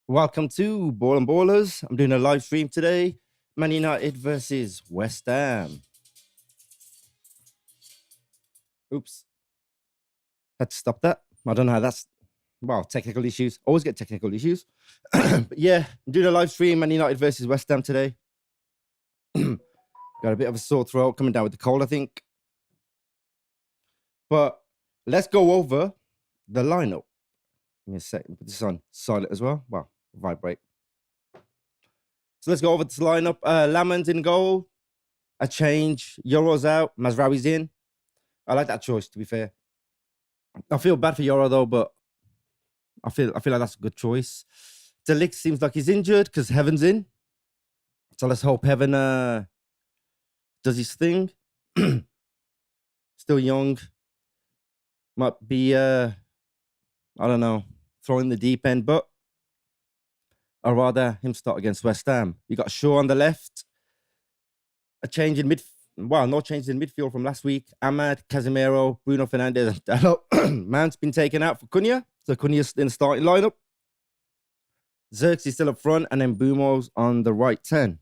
Welcome to Ball and Ballers. I'm doing a live stream today. Man United versus West Ham. Oops. Had to stop that. I don't know how that's, technical issues. Always get technical issues. But yeah, I'm doing a live stream. Man United versus West Ham today. Got a bit of a sore throat coming down with the cold, I think. But let's go over the lineup. Give me a second. Put this on silent as well. Well, vibrate. So let's go over this lineup. Lamon's in goal. A change. Yoro's out. Mazraoui's in. I like that choice, to be fair. I feel bad for Yoro though, but I feel like that's a good choice. De Ligt seems like he's injured because Heaven's in. So let's hope Heaven does his thing. Still young. Might be I don't know, throwing the deep end, but I'd rather him start against West Ham. You got Shaw on the left. A change in no changes in midfield from last week. Ahmad, Casemiro, Bruno Fernandes, and Dalot. Mount's been taken out for Cunha. So Cunha's in the starting lineup. Xerxes still up front, and then Bumo's on the right 10.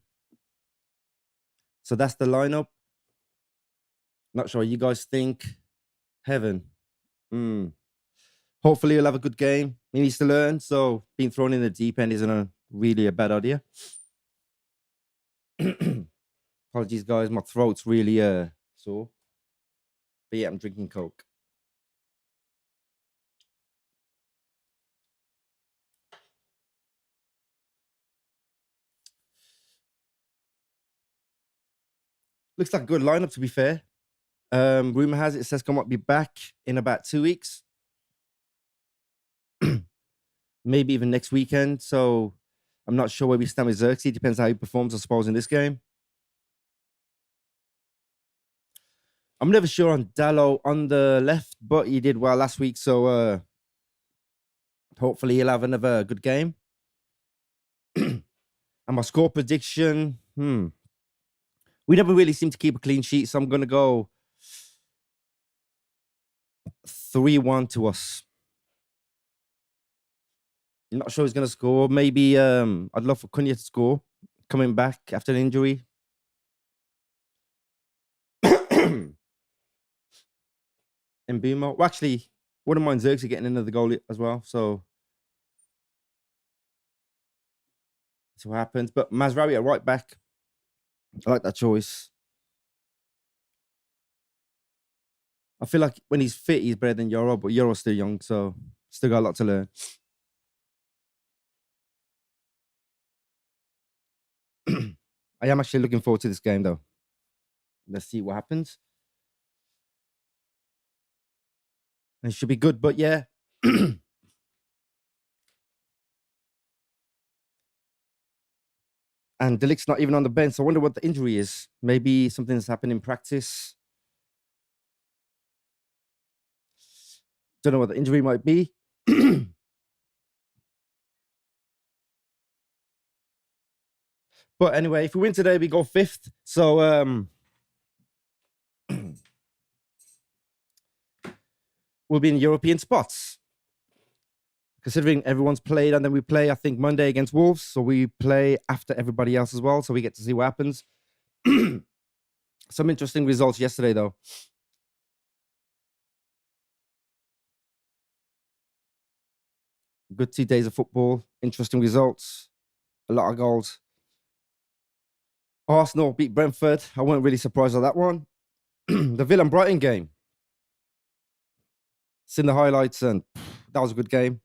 So that's the lineup. Not sure what you guys think. Heaven. Hopefully he'll have a good game. He needs to learn, so being thrown in the deep end isn't really a bad idea. Apologies, guys. My throat's really sore. But yeah, I'm drinking Coke. Looks like a good lineup, to be fair. Rumor has it Sesko might be back in about 2 weeks. Maybe even next weekend. So I'm not sure where we stand with Xerxes. Depends how he performs, I suppose, in this game. I'm never sure on Dalot on the left, but he did well last week. So hopefully he'll have another good game. And my score prediction, we never really seem to keep a clean sheet. So I'm going to go 3-1 to us. I'm not sure he's going to score. Maybe I'd love for Cunha to score coming back after an injury. And Bumo. Well, actually, wouldn't mind Xerxes getting another goal as well. So that's what happens. But Mazraoui at right back. I like that choice. I feel like when he's fit, he's better than Yoro, but Yoro's still young, so still got a lot to learn. I am actually looking forward to this game, though. Let's see what happens. It should be good, but yeah. And De Ligt's not even on the bench, so I wonder what the injury is. Maybe something's happened in practice. Don't know what the injury might be. But anyway, if we win today, we go 5th. So we'll be in European spots. Considering everyone's played, and then we play, I think, Monday against Wolves. So we play after everybody else as well. So we get to see what happens. Some interesting results yesterday, though. Good 2 days of football. Interesting results. A lot of goals. Arsenal beat Brentford. I wasn't really surprised at that one. The Villa and Brighton game. Seen the highlights, and that was a good game.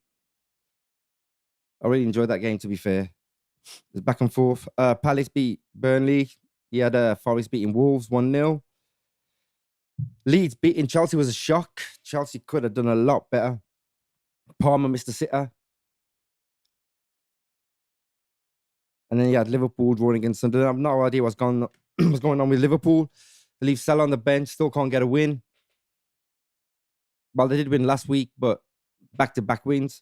I really enjoyed that game, to be fair. It was back and forth. Palace beat Burnley. He had Forest beating Wolves 1-0. Leeds beating Chelsea was a shock. Chelsea could have done a lot better. Palmer missed the sitter. And then you had Liverpool drawing against Sunderland. I have no idea what's going on with Liverpool. They leave Salah on the bench, still can't get a win. Well, they did win last week, but back-to-back wins.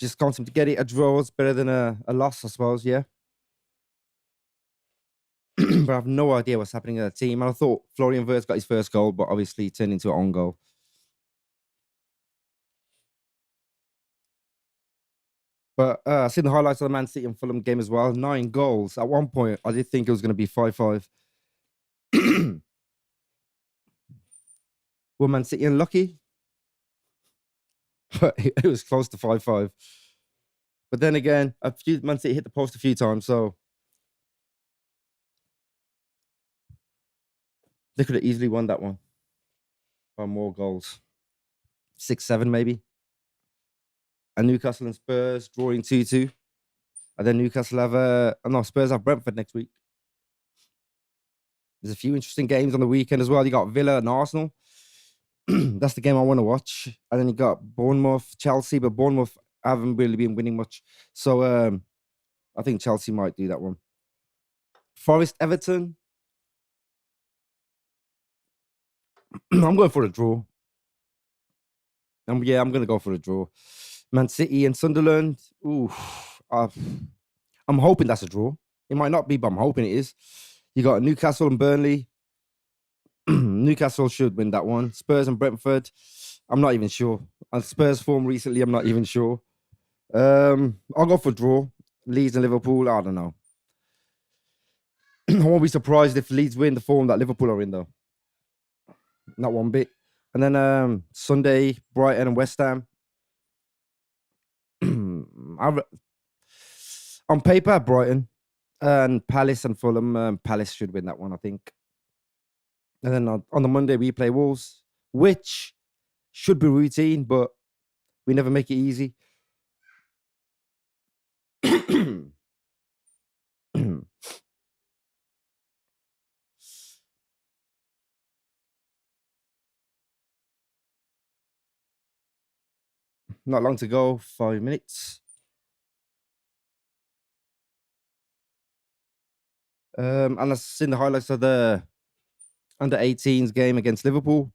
Just can't seem to get it. A draw is better than a loss, I suppose, yeah. But I have no idea what's happening in the team. And I thought Florian Wirtz got his first goal, but obviously turned into an own goal. But I seen the highlights of the Man City and Fulham game as well. 9 goals. At one point, I did think it was going to be 5-5. Were Man City unlucky? But it was close to 5-5. But then again, Man City hit the post a few times, so they could have easily won that one by more goals. 6-7 maybe. And Newcastle and Spurs drawing 2-2. And then Newcastle have Spurs have Brentford next week. There's a few interesting games on the weekend as well. You got Villa and Arsenal. That's the game I want to watch. And then you got Bournemouth, Chelsea, but Bournemouth haven't really been winning much. So I think Chelsea might do that one. Forest, Everton. I'm going for a draw. I'm going to go for a draw. Man City and Sunderland. Ooh, I'm hoping that's a draw. It might not be, but I'm hoping it is. You got Newcastle and Burnley. Newcastle should win that one. Spurs and Brentford. I'm not even sure. On Spurs form recently, I'm not even sure. I'll go for draw. Leeds and Liverpool. I don't know. I won't be surprised if Leeds win the form that Liverpool are in, though. Not one bit. And then Sunday, Brighton and West Ham. On paper, Brighton and Palace and Fulham. Palace should win that one, I think. And then on the Monday, we play Wolves, which should be routine, but we never make it easy. Not long to go, 5 minutes. And I've seen the highlights of the under 18s game against Liverpool.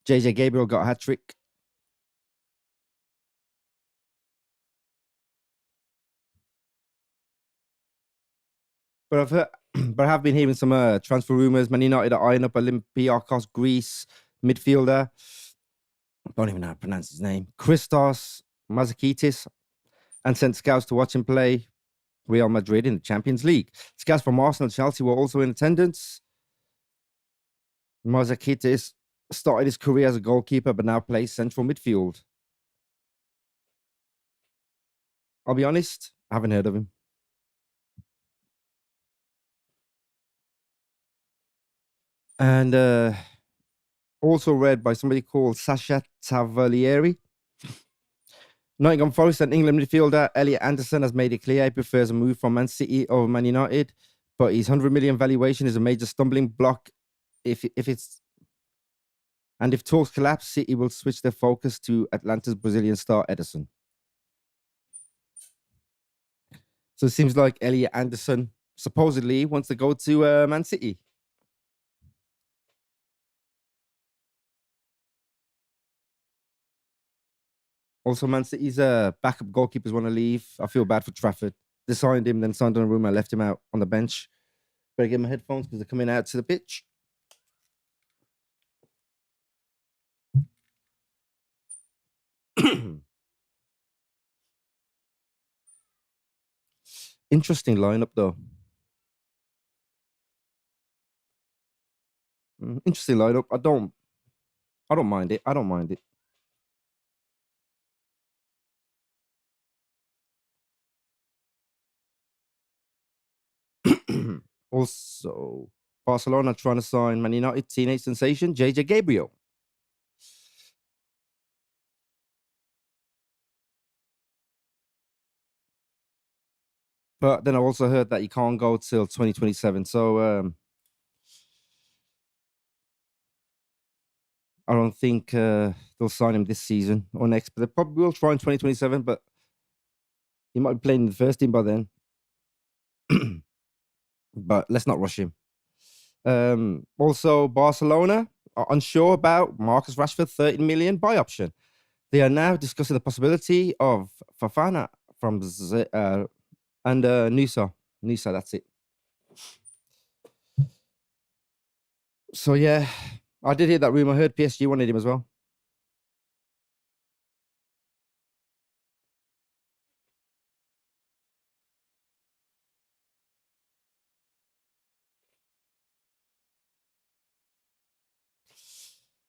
JJ Gabriel got a hat trick. But I've heard, but I have been hearing some transfer rumors. Man United are eyeing up Olympiacos Greece midfielder. I don't even know how to pronounce his name. Christos Mazakitis, and sent scouts to watch him play Real Madrid in the Champions League. Scouts from Arsenal and Chelsea were also in attendance. Mazakitis started his career as a goalkeeper, but now plays central midfield. I'll be honest, I haven't heard of him. And also read by somebody called Sasha Tavalieri. Nottingham Forest and England midfielder Elliot Anderson has made it clear he prefers a move from Man City over Man United, but his 100 million valuation is a major stumbling block. If talks collapse, City will switch their focus to Atlanta's Brazilian star Ederson. So it seems like Elliot Anderson supposedly wants to go to Man City. Also, Man City's backup goalkeepers want to leave. I feel bad for Trafford. They signed him, then Santo and Ruben left him out on the bench. Better give him headphones because they're coming out to the pitch. Interesting lineup, though. Interesting lineup. I don't mind it. I don't mind it. Also, Barcelona trying to sign Man United teenage sensation JJ Gabriel. But then I also heard that he can't go till 2027. So I don't think they'll sign him this season or next. But they probably will try in 2027. But he might be playing in the first team by then. But let's not rush him. Also, Barcelona are unsure about Marcus Rashford 30 million buy option. They are now discussing the possibility of Fafana from Nusa. Nusa, that's it. So yeah, I did hear that rumor. I heard PSG wanted him as well.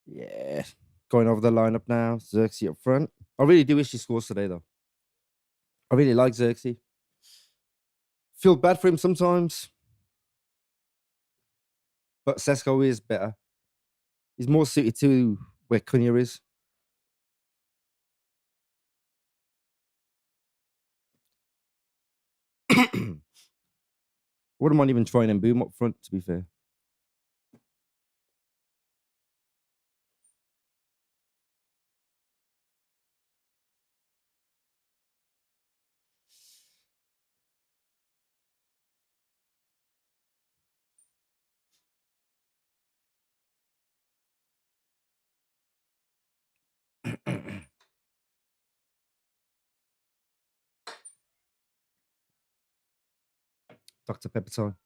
Yeah. Going over the lineup now. Xerxes up front. I really do wish he scores today, though. I really like Xerxes. Feel bad for him sometimes, but Sesko is better. He's more suited to where Cunha is. Wouldn't mind even trying and boom up front, to be fair. Dr. Pepper time.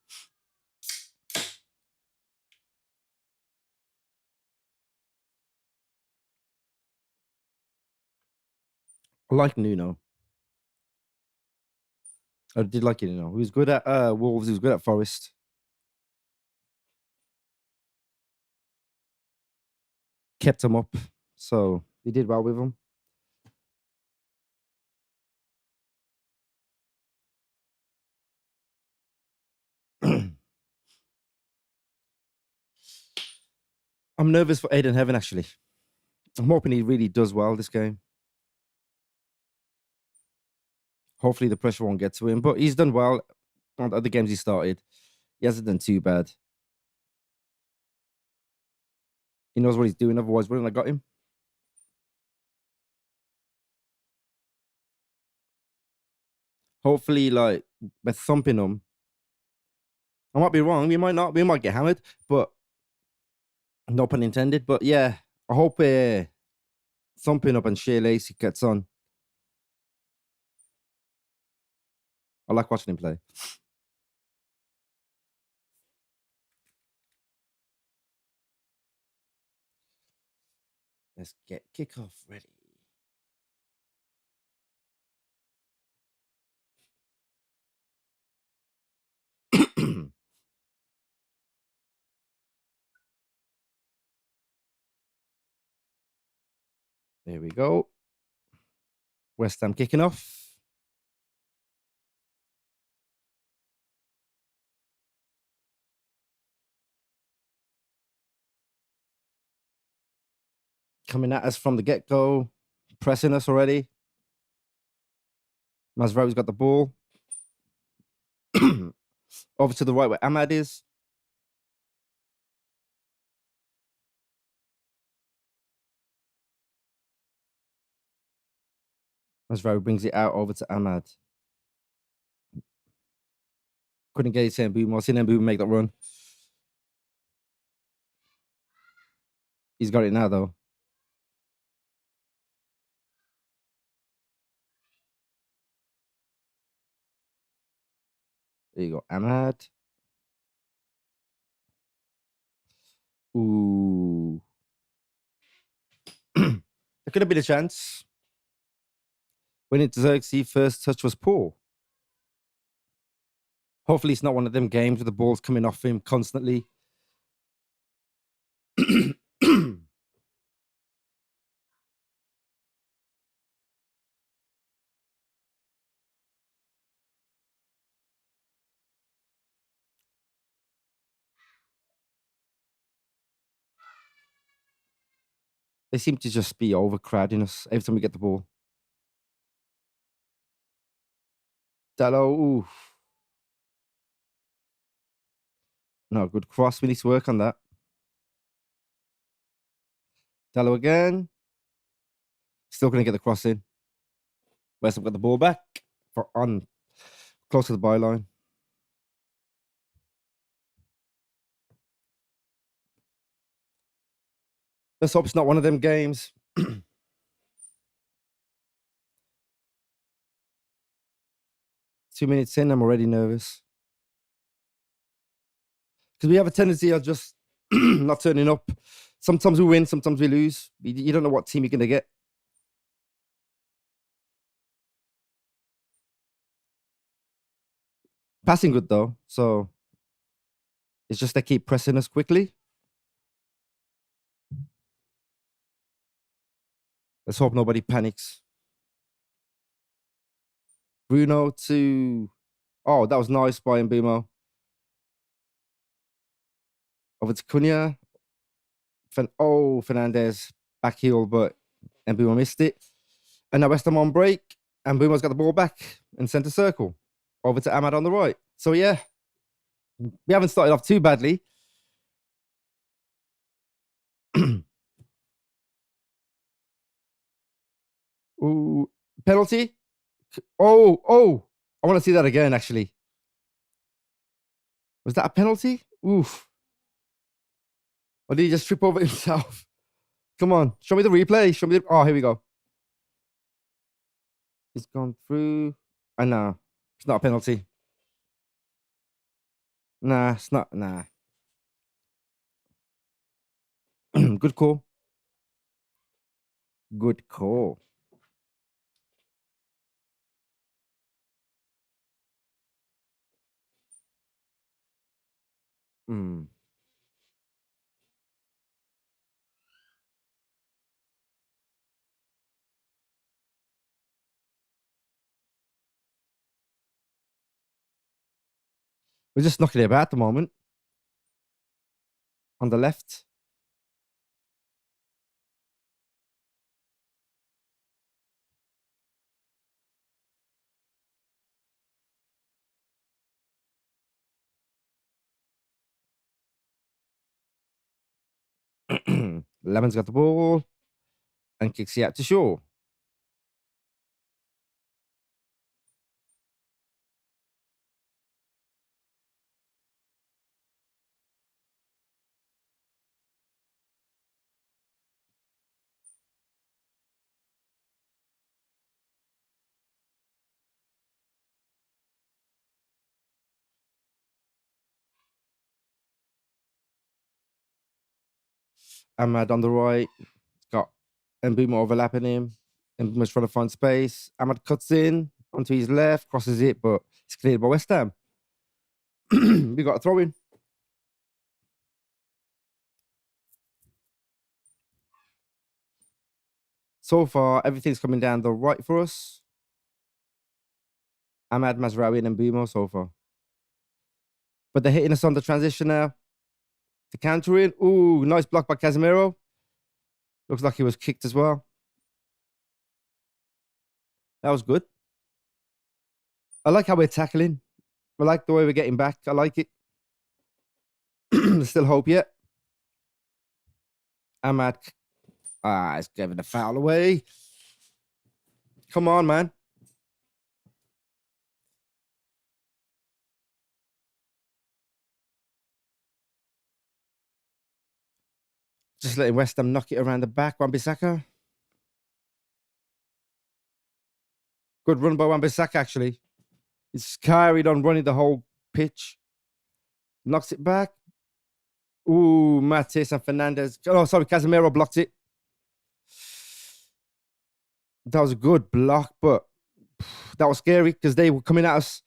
I like Nuno. I did like Nuno. He was good at Wolves. He was good at Forest. Kept him up. So he did well with him. I'm nervous for Aiden Heaven, actually. I'm hoping he really does well this game. Hopefully the pressure won't get to him. But he's done well on the other games he started. He hasn't done too bad. He knows what he's doing. Otherwise, wouldn't I got him? Hopefully, like, we're thumping them. I might be wrong. We might not. We might get hammered. But no pun intended. But yeah, I hope thumping up and Shea Lacey gets on. I like watching him play. Let's get kickoff ready. There we go. West Ham kicking off. Coming at us from the get go, pressing us already. Masraoui's got the ball. Over to the right where Ahmad is. Masraoui brings it out over to Ahmad. Couldn't get it to Mbouma. I've seen Mbouma make that run. He's got it now, though. There you go, Ahmad. Ooh. There could have been a chance. When it Xerxes, first touch was poor. Hopefully, it's not one of them games where the ball's coming off him constantly. They seem to just be overcrowding us every time we get the ball. Dallo, ooh. No, good cross. We need to work on that. Dallo again. Still couldn't get the cross in. West Ham got the ball back for on close to the byline. Let's hope it's not one of them games. 2 minutes in, I'm already nervous. Because we have a tendency of just not turning up. Sometimes we win, sometimes we lose. You don't know what team you're going to get. Passing good, though. So it's just they keep pressing us quickly. Let's hope nobody panics. Bruno to. Oh, that was nice by Mbumo. Over to Cunha. Fernandez back heel, but Mbumo missed it. And now West Ham on break. And Mbumo's got the ball back in centre circle. Over to Ahmad on the right. So, yeah, we haven't started off too badly. Ooh, penalty. Oh, I want to see that again, actually. Was that a penalty? Oof. Or did he just trip over himself? Come on, show me the replay. Show me the. Oh, here we go. He's gone through. No, it's not a penalty. Nah, it's not. Nah. Good call. Good call. Mm. We're just knocking it about at the moment. On the left. 11's got the ball and kicks it out to Shaw. Ahmad on the right. Got Mbumo overlapping him. Mbumo's trying to find space. Ahmad cuts in onto his left, crosses it, but it's cleared by West Ham. We got a throw in. So far, everything's coming down the right for us. Ahmad, Mazraoui, and Mbumo so far. But they're hitting us on the transition now. The counter in. Ooh, nice block by Casemiro. Looks like he was kicked as well. That was good. I like how we're tackling. I like the way we're getting back. I like it. Still hope yet. Ahmad. He's giving the foul away. Come on, man. Just letting West Ham knock it around the back. Wan-Bissaka. Good run by Wan-Bissaka, actually. He's carried on running the whole pitch. Knocks it back. Ooh, Mattis and Fernandez. Oh, sorry, Casemiro blocked it. That was a good block, but that was scary because they were coming at us.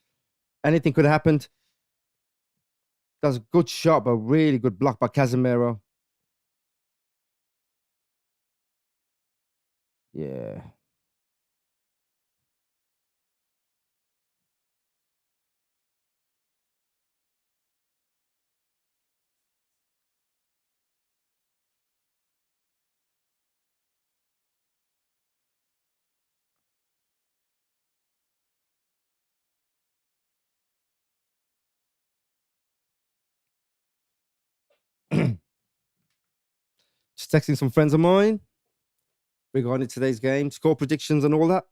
Anything could have happened. That was a good shot, but really good block by Casemiro. Yeah. Just texting some friends of mine regarding today's game, score predictions and all that.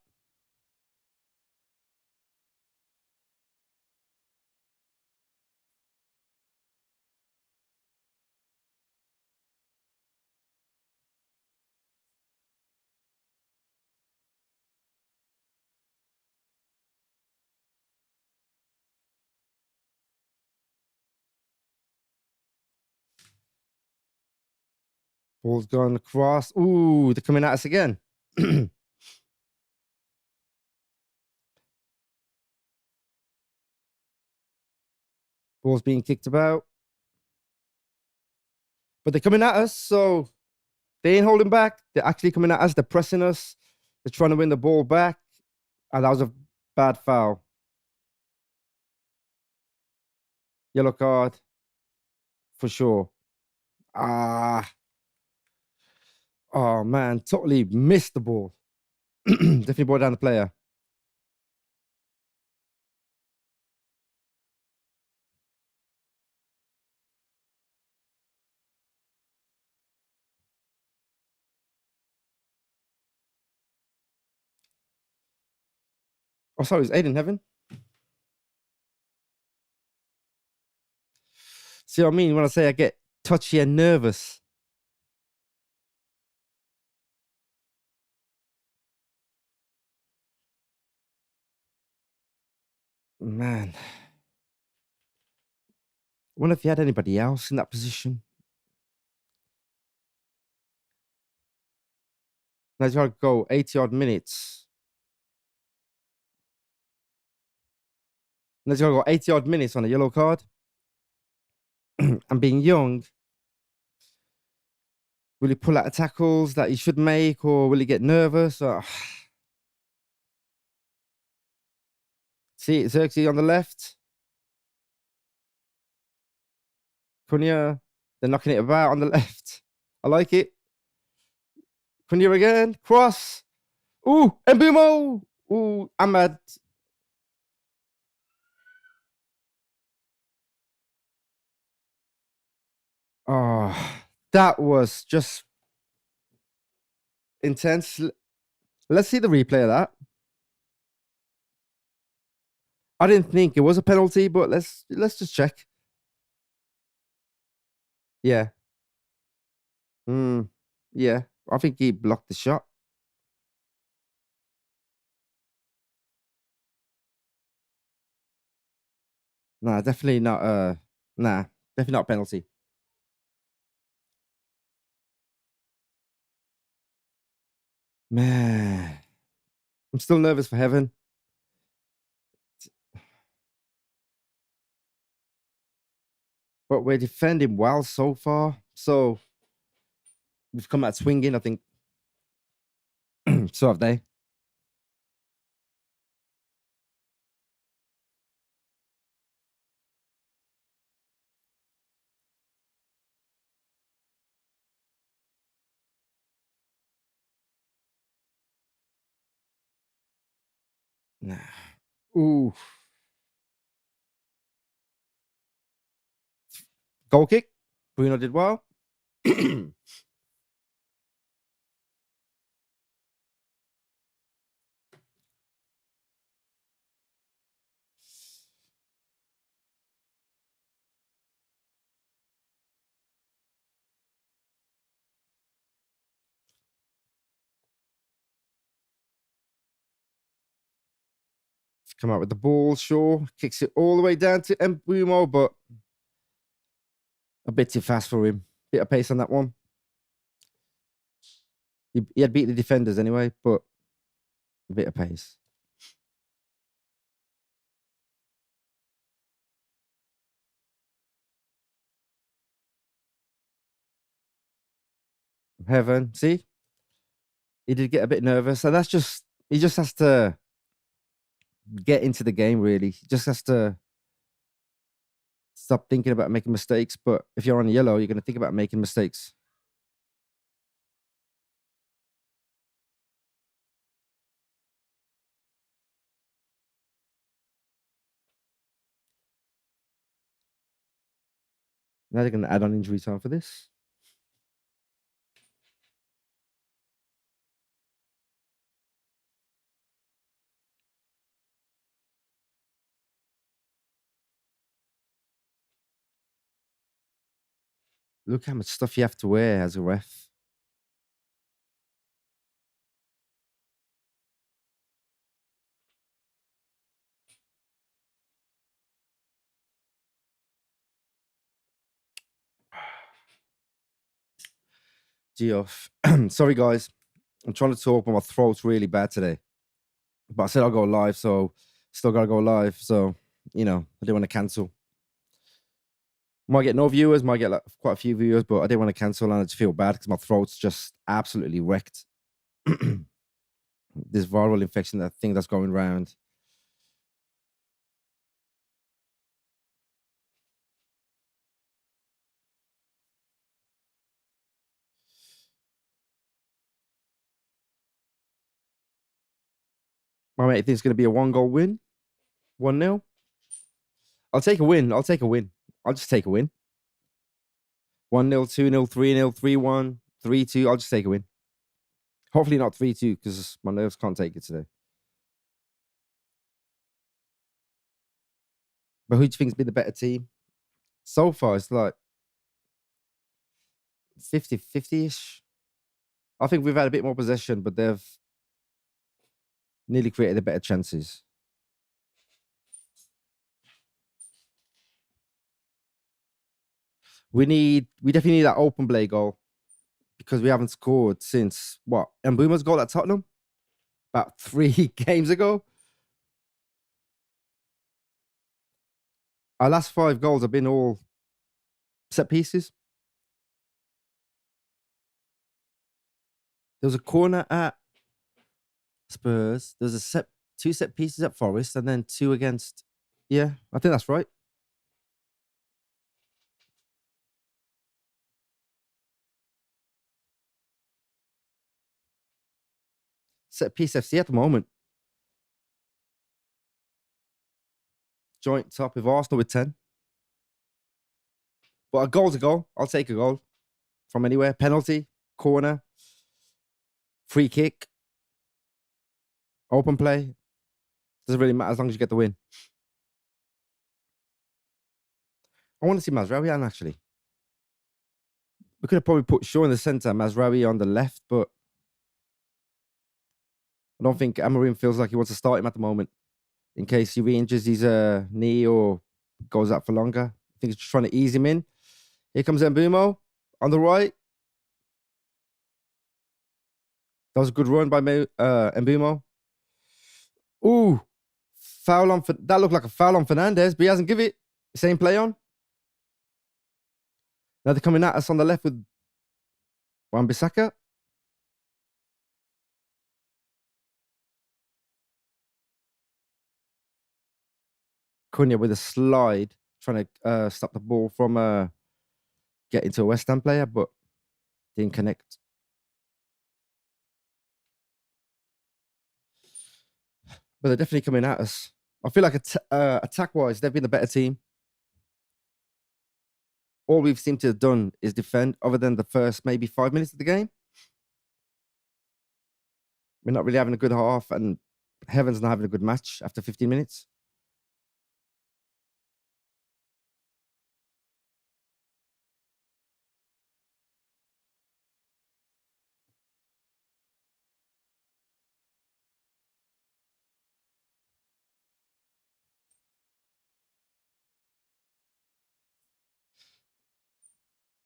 Ball's gone across. Ooh, they're coming at us again. Ball's being kicked about. But they're coming at us, so They ain't holding back. They're actually coming at us. They're pressing us. They're trying to win the ball back. And that was a bad foul. Yellow card for sure. Oh man, totally missed the ball. Definitely brought down the player. Oh, sorry, it's Aiden Heaven. See what I mean when I say I get touchy and nervous? Man. I wonder if you had anybody else in that position. Now you got to go 80 odd minutes. Now you got to go 80 odd minutes on a yellow card. And being young, will he pull out the tackles that he should make, or will he get nervous? See, Xerxes on the left. Cunha, they're knocking it about on the left. I like it. Cunha again. Cross. Ooh, Mbumo. Ooh, Ahmad. Oh, that was just intense. Let's see the replay of that. I didn't think it was a penalty, but let's just check. Yeah. Yeah. I think he blocked the shot. Nah, definitely not definitely not a penalty. Man. I'm still nervous for Heaven. But we're defending well so far. So we've come out swinging, I think. So have they. Nah. Ooh. Goal kick. Bruno did well. Come out with the ball, sure. Kicks it all the way down to Mbumo, but a bit too fast for him. Bit of pace on that one. He had beat the defenders anyway, but a bit of pace. Heaven, see? He did get a bit nervous. And he just has to get into the game, really. He just has to stop thinking about making mistakes. But if you're on yellow, you're going to think about making mistakes. Now they're going to add on injury time for this. Look how much stuff you have to wear as a ref. Geoff. Sorry, guys. I'm trying to talk, but my throat's really bad today. But I said I'll go live, so still got to go live. So, I didn't want to cancel. Might get no viewers, might get like quite a few viewers, but I didn't want to cancel and I just feel bad because my throat's just absolutely wrecked. This viral infection, that thing that's going around. My mate thinks it's going to be a 1-goal win, 1-0. I'll take a win. I'll take a win. I'll just take a win. 1-0, 2-0, 3-0, 3-1, 3-2. I'll just take a win. Hopefully not 3-2 because my nerves can't take it today. But who do you think's been the better team? So far, it's like 50-50-ish. I think we've had a bit more possession, but they've nearly created the better chances. We definitely need that open play goal because we haven't scored since what? Mbuma's goal at Tottenham about 3 games ago. Our last 5 goals have been all set pieces. There was a corner at Spurs. There was 2 set pieces at Forest, and then 2 against. Yeah, I think that's right. Set piece FC at the moment. Joint top with Arsenal with 10. But a goal's a goal. I'll take a goal from anywhere. Penalty, corner, free kick, open play. Doesn't really matter as long as you get the win. I want to see Mazraoui actually. We could have probably put Shaw in the centre, Mazraoui on the left, but I don't think Amorim feels like he wants to start him at the moment in case he re-injures his knee or goes out for longer. I think he's just trying to ease him in. Here comes Mbumo on the right. That was a good run by Mbumo. Ooh, foul on. That looked like a foul on Fernandez, but he hasn't give it. Same play on. Now they're coming at us on the left with Wan-Bissaka. Cunha with a slide, trying to stop the ball from getting to a West Ham player, but didn't connect. But they're definitely coming at us. I feel like attack-wise, they've been the better team. All we've seemed to have done is defend, other than the first maybe 5 minutes of the game. We're not really having a good half, and Heaven's not having a good match after 15 minutes.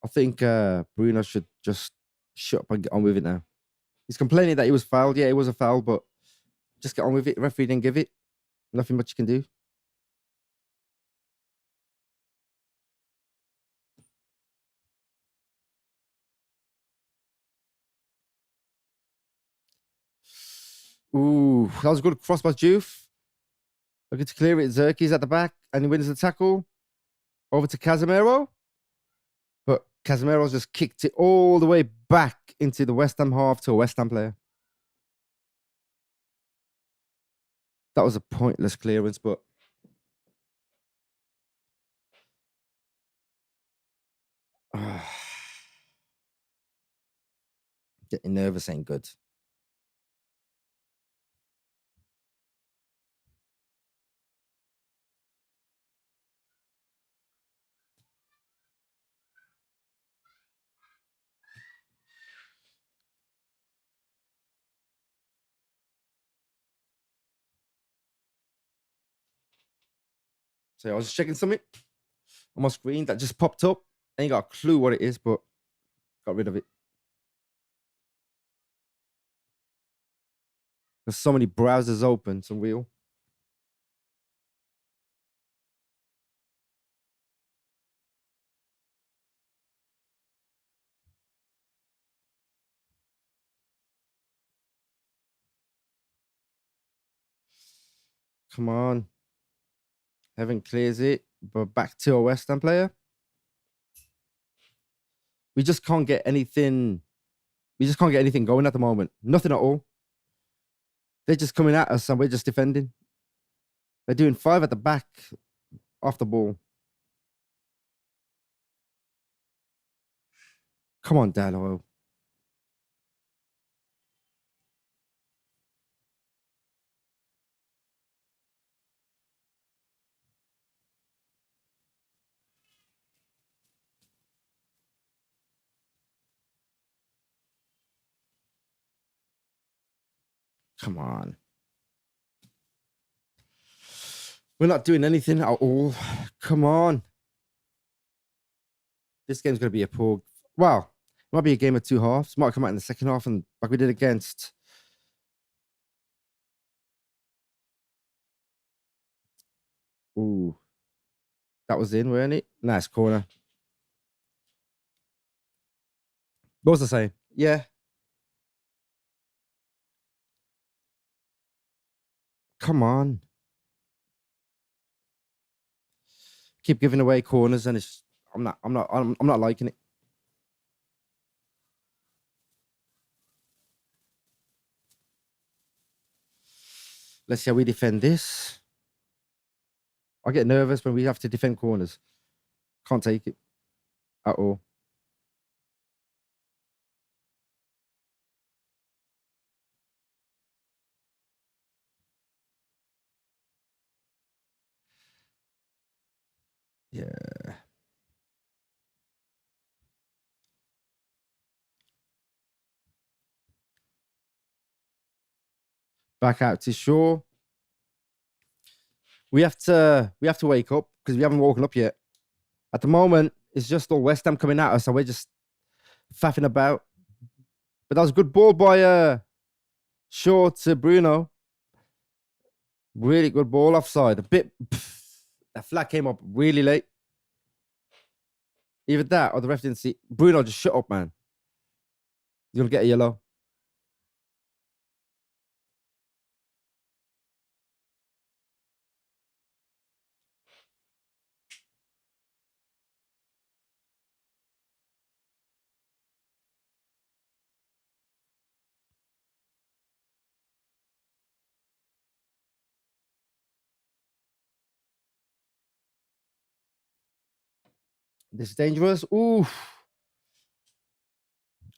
I think Bruno should just shut up and get on with it now. He's complaining that he was fouled. Yeah, it was a foul, but just get on with it. Referee didn't give it. Nothing much you can do. Ooh, that was a good cross by Juve. Looking to clear it. Zerki's at the back, and he wins the tackle. Over to Casemiro. But Casemiro's just kicked it all the way back into the West Ham half to a West Ham player. That was a pointless clearance, but getting nervous ain't good. So I was just checking something on my screen that just popped up. Ain't got a clue what it is, but got rid of it. There's so many browsers open, it's unreal. Come on. Heaven clears it. But back to a West Ham player. We just can't get anything. We just can't get anything going at the moment. Nothing at all. They're just coming at us and we're just defending. They're doing 5 at the back off the ball. Come on, Dallo. Come on. We're not doing anything at all. Come on. This game's going to be a poor. Well, it might be a game of 2 halves. Might come out in the second half and like we did against. Ooh. That was in, weren't it? Nice corner. What was I saying? Yeah. Come on. Keep giving away corners and it's I'm not liking it. Let's see how we defend this. I get nervous when we have to defend corners. Can't take it at all. Yeah. Back out to Shaw. We have to wake up because we haven't woken up yet. At the moment, it's just all West Ham coming at us, and we're just faffing about. But that was a good ball by Shaw to Bruno. Really good ball offside. That flag came up really late. Either that or the ref didn't see. Bruno, just shut up, man. You're gonna get a yellow. This is dangerous. Ooh.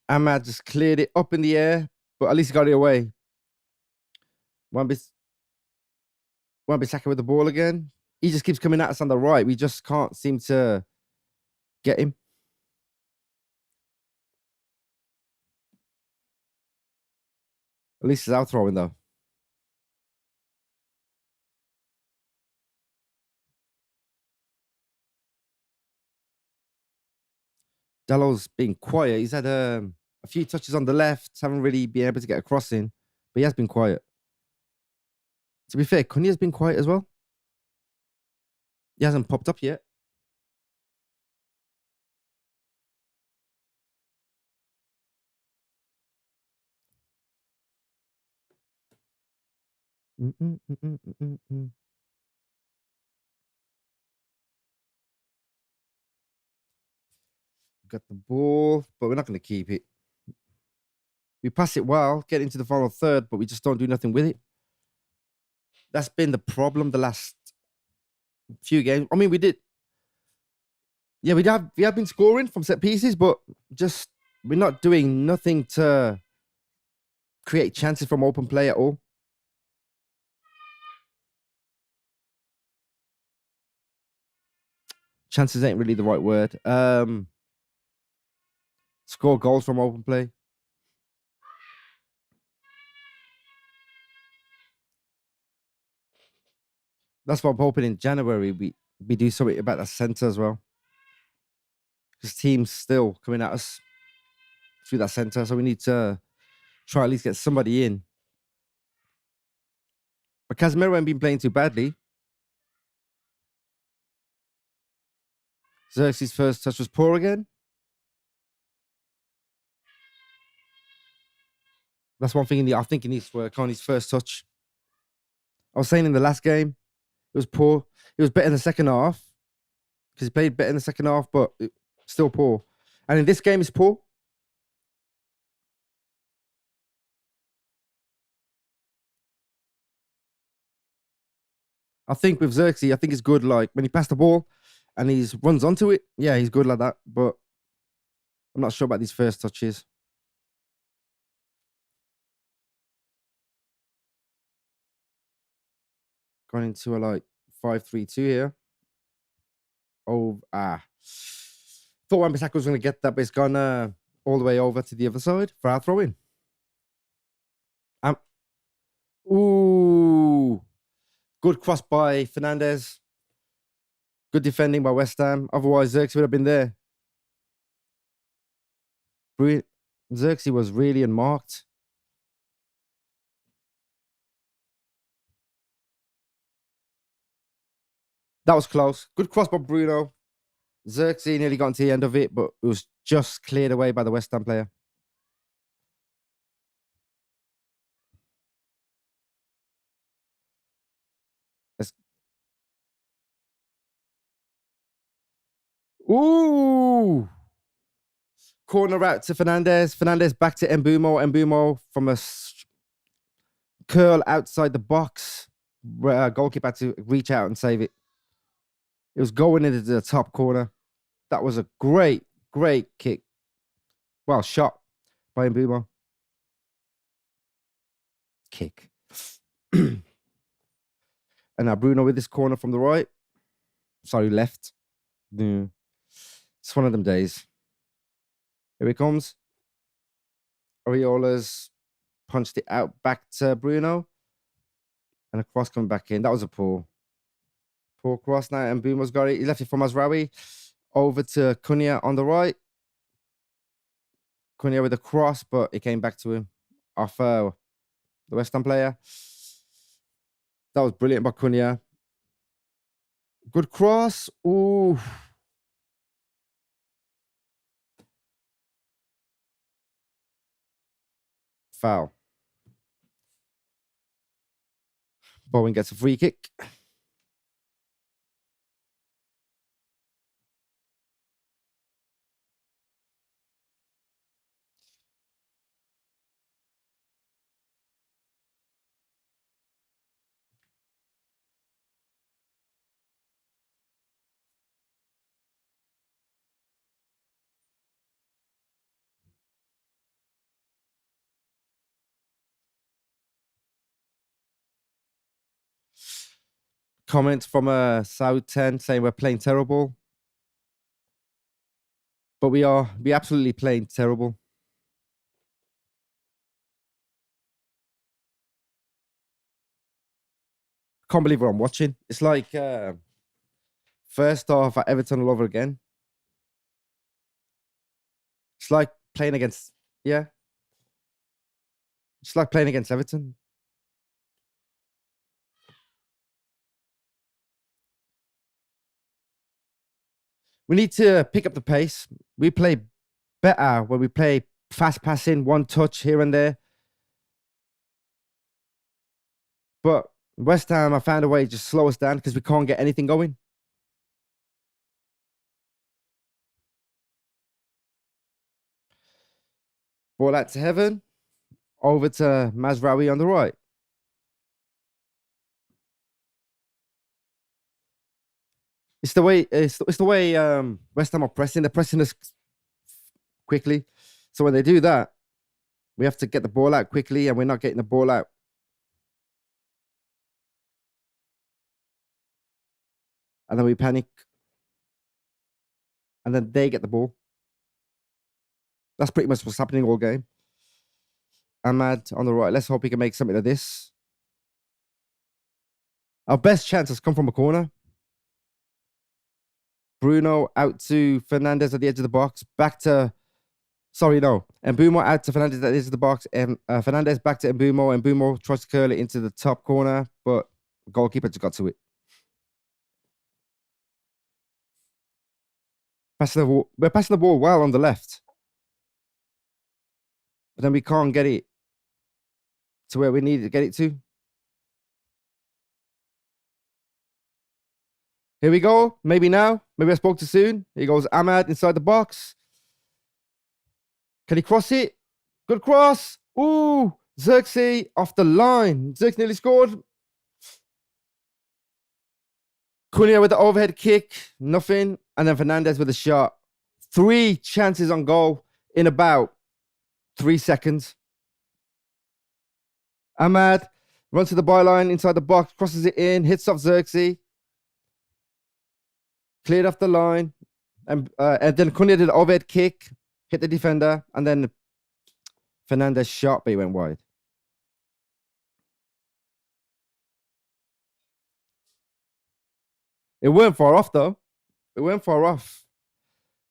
Ahmad just cleared it up in the air, but at least he got it away. Wan-Bissaka with the ball again. He just keeps coming at us on the right. We just can't seem to get him. At least it's out throwing though. Dallo's been quiet. He's had a few touches on the left. Haven't really been able to get a cross in, but he has been quiet. To be fair, Cunha's been quiet as well. He hasn't popped up yet. Got the ball, but we're not going to keep it. We pass it well, get into the final third, but we just don't do nothing with it. That's been the problem the last few games. I mean, we did. Yeah, we have been scoring from set pieces, but just we're not doing nothing to create chances from open play at all. Chances ain't really the right word. Score goals from open play. That's what I'm hoping in January we do something about that centre as well. Because teams still coming at us through that centre, so we need to try at least get somebody in. But Casemiro ain't been playing too badly. Xerxes' first touch was poor again. That's one thing I think he needs to work on his first touch. I was saying in the last game, it was poor. It was better in the second half because he played better in the second half, but still poor. And in this game, it's poor. I think with Xerxes, I think it's good. Like when he passed the ball and he runs onto it, yeah, he's good like that. But I'm not sure about these first touches. Going into a like 5-3-2 here. Oh, thought Wan-Bissaka was going to get that, but it's gone all the way over to the other side for our throw in. Ooh, good cross by Fernandez. Good defending by West Ham. Otherwise, Xerxes would have been there. Xerxes was really unmarked. That was close. Good cross by Bruno. Xerxes nearly got to the end of it, but it was just cleared away by the West Ham player. Ooh! Corner out to Fernandez. Fernandez back to Mbumo. Mbumo from a curl outside the box. Goalkeeper had to reach out and save it. It was going into the top corner. That was a great, great kick. Well, shot by Mbumo. Kick. And now Bruno with this corner from the right. Sorry, left. Yeah. It's one of them days. Here he comes. Oriola's punched it out back to Bruno. And a cross coming back in. That was a poor cross now. And Mbumo's got it. He left it for Mazraoui. Over to Cunha on the right. Cunha with a cross, but it came back to him off the West Ham player. That was brilliant by Cunha. Good cross. Ooh. Foul. Bowen gets a free kick. Comment from a South 10 saying we're playing terrible. But we absolutely playing terrible. Can't believe what I'm watching. It's like first half at Everton all over again. It's like playing against, yeah. It's like playing against Everton. We need to pick up the pace. We play better when we play fast passing, one touch here and there. But West Ham, I found a way to just slow us down because we can't get anything going. Ball out to Heaven. Over to Mazraoui on the right. It's the way West Ham are pressing. They're pressing us quickly. So when they do that, we have to get the ball out quickly, and we're not getting the ball out. And then we panic. And then they get the ball. That's pretty much what's happening all game. Ahmad on the right. Let's hope he can make something of this. Our best chance has come from a corner. Bruno out to Fernandez at the edge of the box. Back to... Sorry, no. Mbumo out to Fernandez at the edge of the box. And Fernandez back to Mbumo. Mbumo tries to curl it into the top corner, but goalkeeper just got to it. We're passing the ball well on the left. But then we can't get it to where we need to get it to. Here we go. Maybe now. Maybe I spoke too soon. Here goes Ahmad inside the box. Can he cross it? Good cross. Ooh, Xerxes off the line. Xerxes nearly scored. Cunha with the overhead kick. Nothing. And then Fernandez with a shot. 3 chances on goal in about 3 seconds. Ahmad runs to the byline inside the box, crosses it in, hits off Xerxes. Cleared off the line. And then Cunha did an overhead kick, hit the defender, and then Fernandez shot, but he went wide. It weren't far off, though. It weren't far off.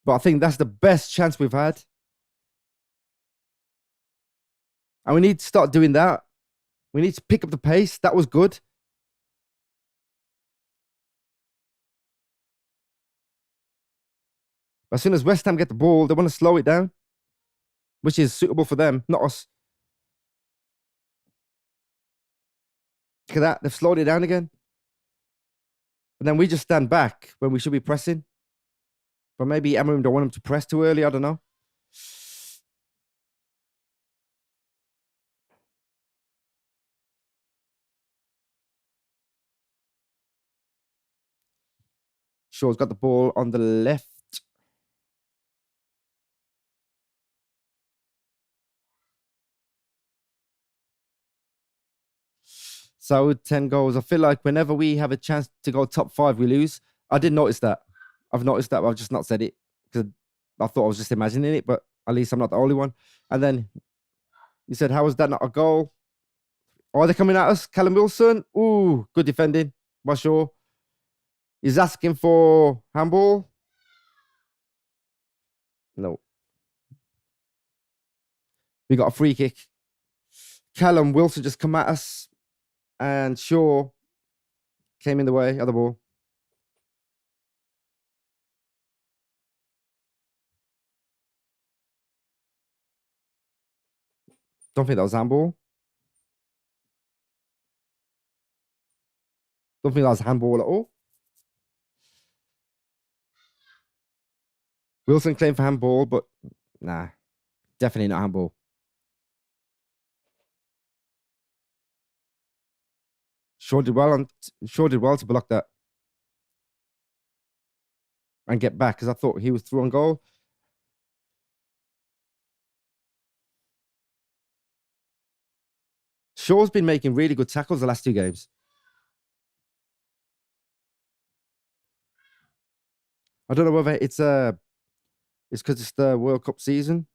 But I think that's the best chance we've had. And we need to start doing that. We need to pick up the pace. That was good. But as soon as West Ham get the ball, they want to slow it down, which is suitable for them, not us. Look at that. They've slowed it down again. And then we just stand back when we should be pressing. But maybe Amorim don't want him to press too early. I don't know. Shaw's got the ball on the left. So 10 goals. I feel like whenever we have a chance to go top 5, we lose. I did notice that. I've noticed that, but I've just not said it because I thought I was just imagining it, but at least I'm not the only one. And then you said, how was that not a goal? Are they coming at us? Callum Wilson. Ooh, good defending. By sure. He's asking for handball. No. We got a free kick. Callum Wilson just come at us. And Shaw came in the way of the ball. Don't think that was handball. Don't think that was handball at all. Wilson claimed for handball, but nah, definitely not handball. Shaw did well to block that and get back because I thought he was through on goal. Shaw's been making really good tackles the last 2 games. I don't know whether it's because it's the World Cup season.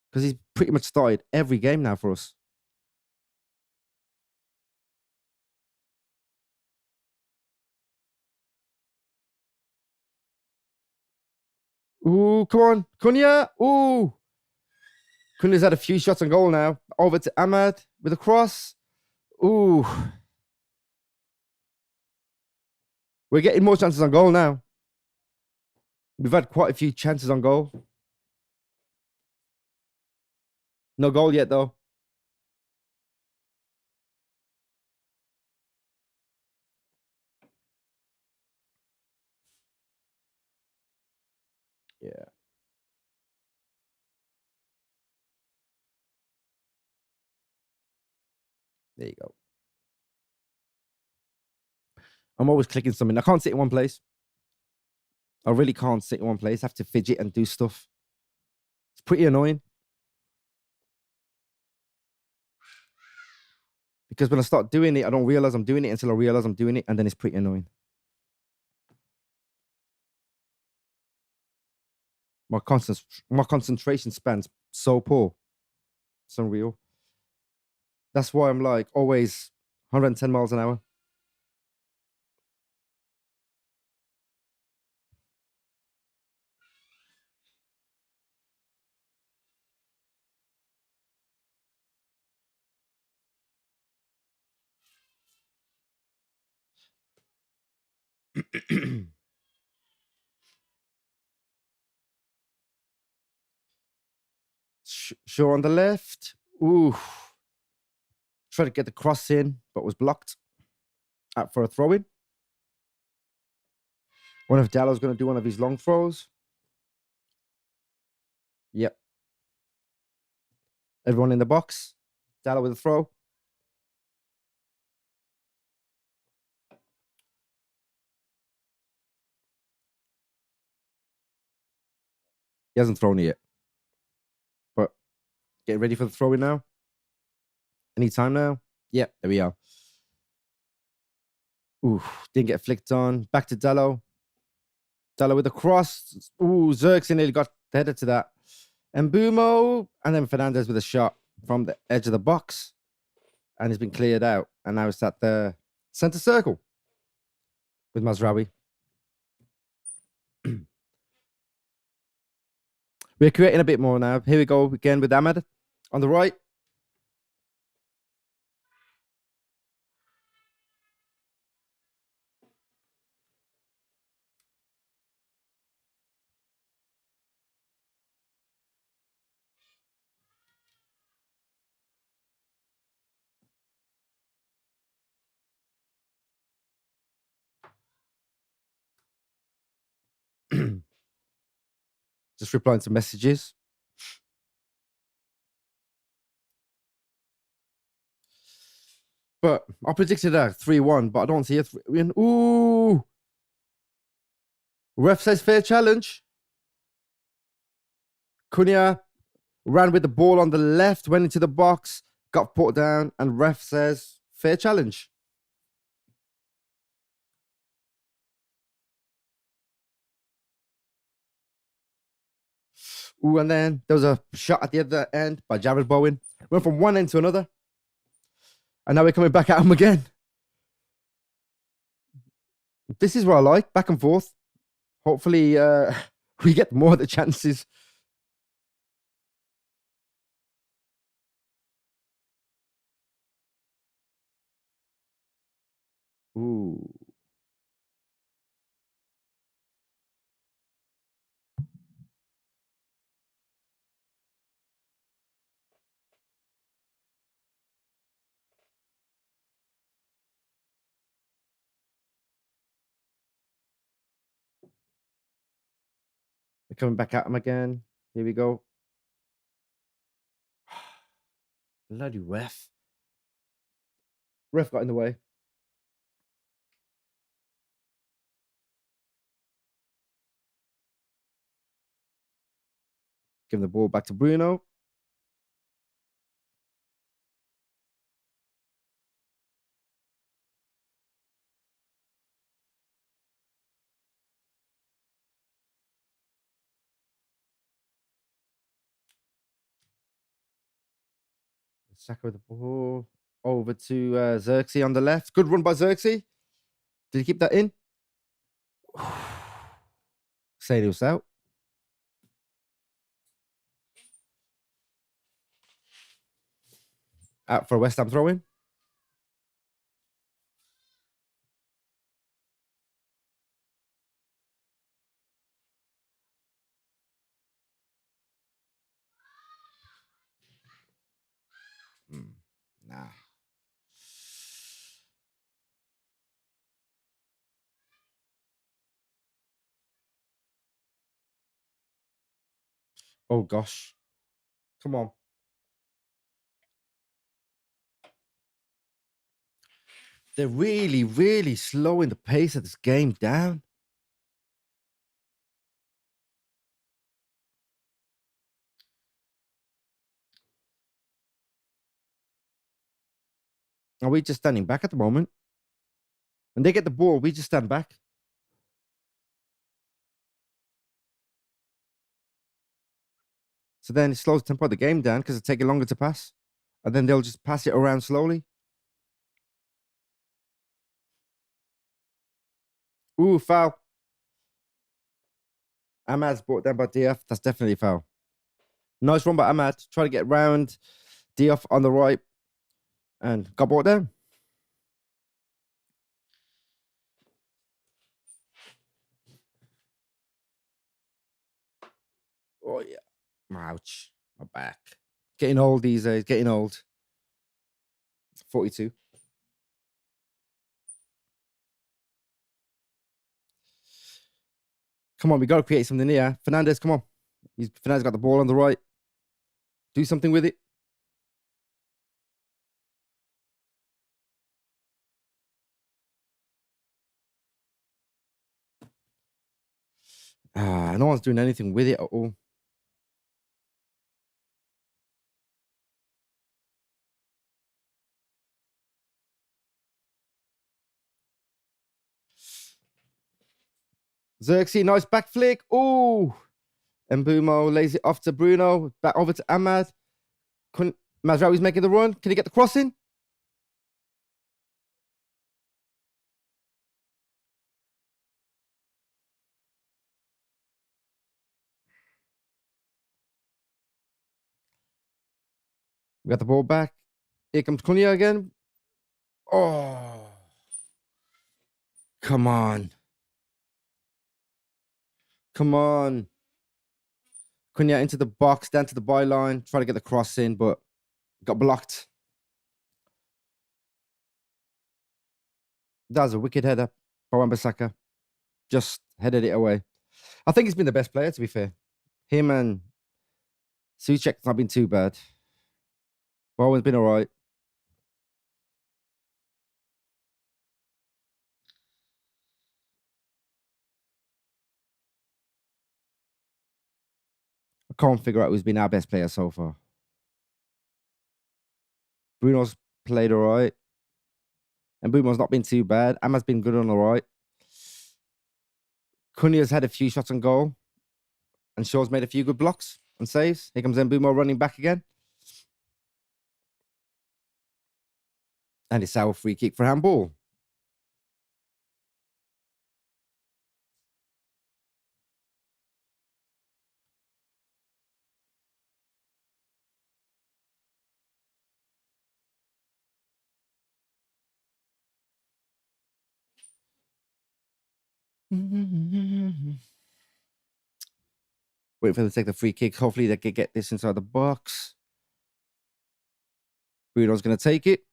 Because he's pretty much started every game now for us. Ooh, come on. Cunha. Ooh. Cunha's had a few shots on goal now. Over to Ahmad with a cross. Ooh. We're getting more chances on goal now. We've had quite a few chances on goal. No goal yet, though. Yeah. There you go. I'm always clicking something. I can't sit in one place. I really can't sit in one place. I have to fidget and do stuff. It's pretty annoying. Because when I start doing it, I don't realize I'm doing it until I realize I'm doing it, and then it's pretty annoying. My concentration span's so poor. It's unreal. That's why I'm like always 110 miles an hour. Shaw on the left. Ooh. Tried to get the cross in, but was blocked. Out for a throw in. Wonder if Dallow's going to do one of his long throws. Yep. Everyone in the box. Dallow with a throw. He hasn't thrown it yet. But get ready for the throw in now. Any time now? Yep, there we are. Ooh, didn't get flicked on. Back to Dallow. Dallow with a cross. Ooh, Xerxes nearly got headed to that. And Mbumo. And then Fernandez with a shot from the edge of the box. And he's been cleared out. And now it's at the center circle with Mazraoui. We're creating a bit more now. Here we go again with Ahmed on the right. Just replying to messages. But I predicted that 3-1, but I don't see it. Ooh. Ref says fair challenge. Cunha ran with the ball on the left, went into the box, got put down, and ref says fair challenge. Ooh, and then there was a shot at the other end by Jared Bowen. Went from one end to another. And now we're coming back at him again. This is what I like, back and forth. Hopefully, we get more of the chances. Ooh. We're coming back at him again. Here we go. Bloody ref. Ref got in the way. Giving the ball back to Bruno. Saka with the ball over to Xerxes on the left. Good run by Xerxes. Did he keep that in? Sadio's out. Out for a West Ham throw-in. Nah. Oh, gosh. Come on. They're really, really slowing the pace of this game down. Are we just standing back at the moment? When they get the ball, we just stand back. So then it slows the tempo of the game down because it's taking longer to pass. And then they'll just pass it around slowly. Ooh, foul. Ahmad's brought down by DF. That's definitely a foul. Nice run by Ahmad. Try to get round DF on the right. And got brought down. Oh, yeah. Ouch. My back. Getting old these days. Getting old. 42. Come on, we got to create something here. Fernandez, come on. Fernandez got the ball on the right. Do something with it. No one's doing anything with it at all. Xerxes, nice back flick. Oh, Mbumo lays it off to Bruno. Back over to Ahmad. Mazraoui's making the run. Can he get the crossing? We got the ball back. Here comes Cunha again. Oh, come on. Come on. Cunha into the box, down to the byline. Try to get the cross in, but got blocked. That was a wicked header by Wan-Bissaka. Just headed it away. I think he's been the best player, to be fair. Him and Souček's not been too bad. Bowen's been all right. I can't figure out who's been our best player so far. Bruno's played all right. And Bruno's not been too bad. Ahmad's been good on the right. Cunha's had a few shots on goal. And Shaw's made a few good blocks and saves. Here comes Mbumo running back again. And it's our free kick for handball. Wait for them to take the free kick. Hopefully they can get this inside the box. Bruno's going to take it.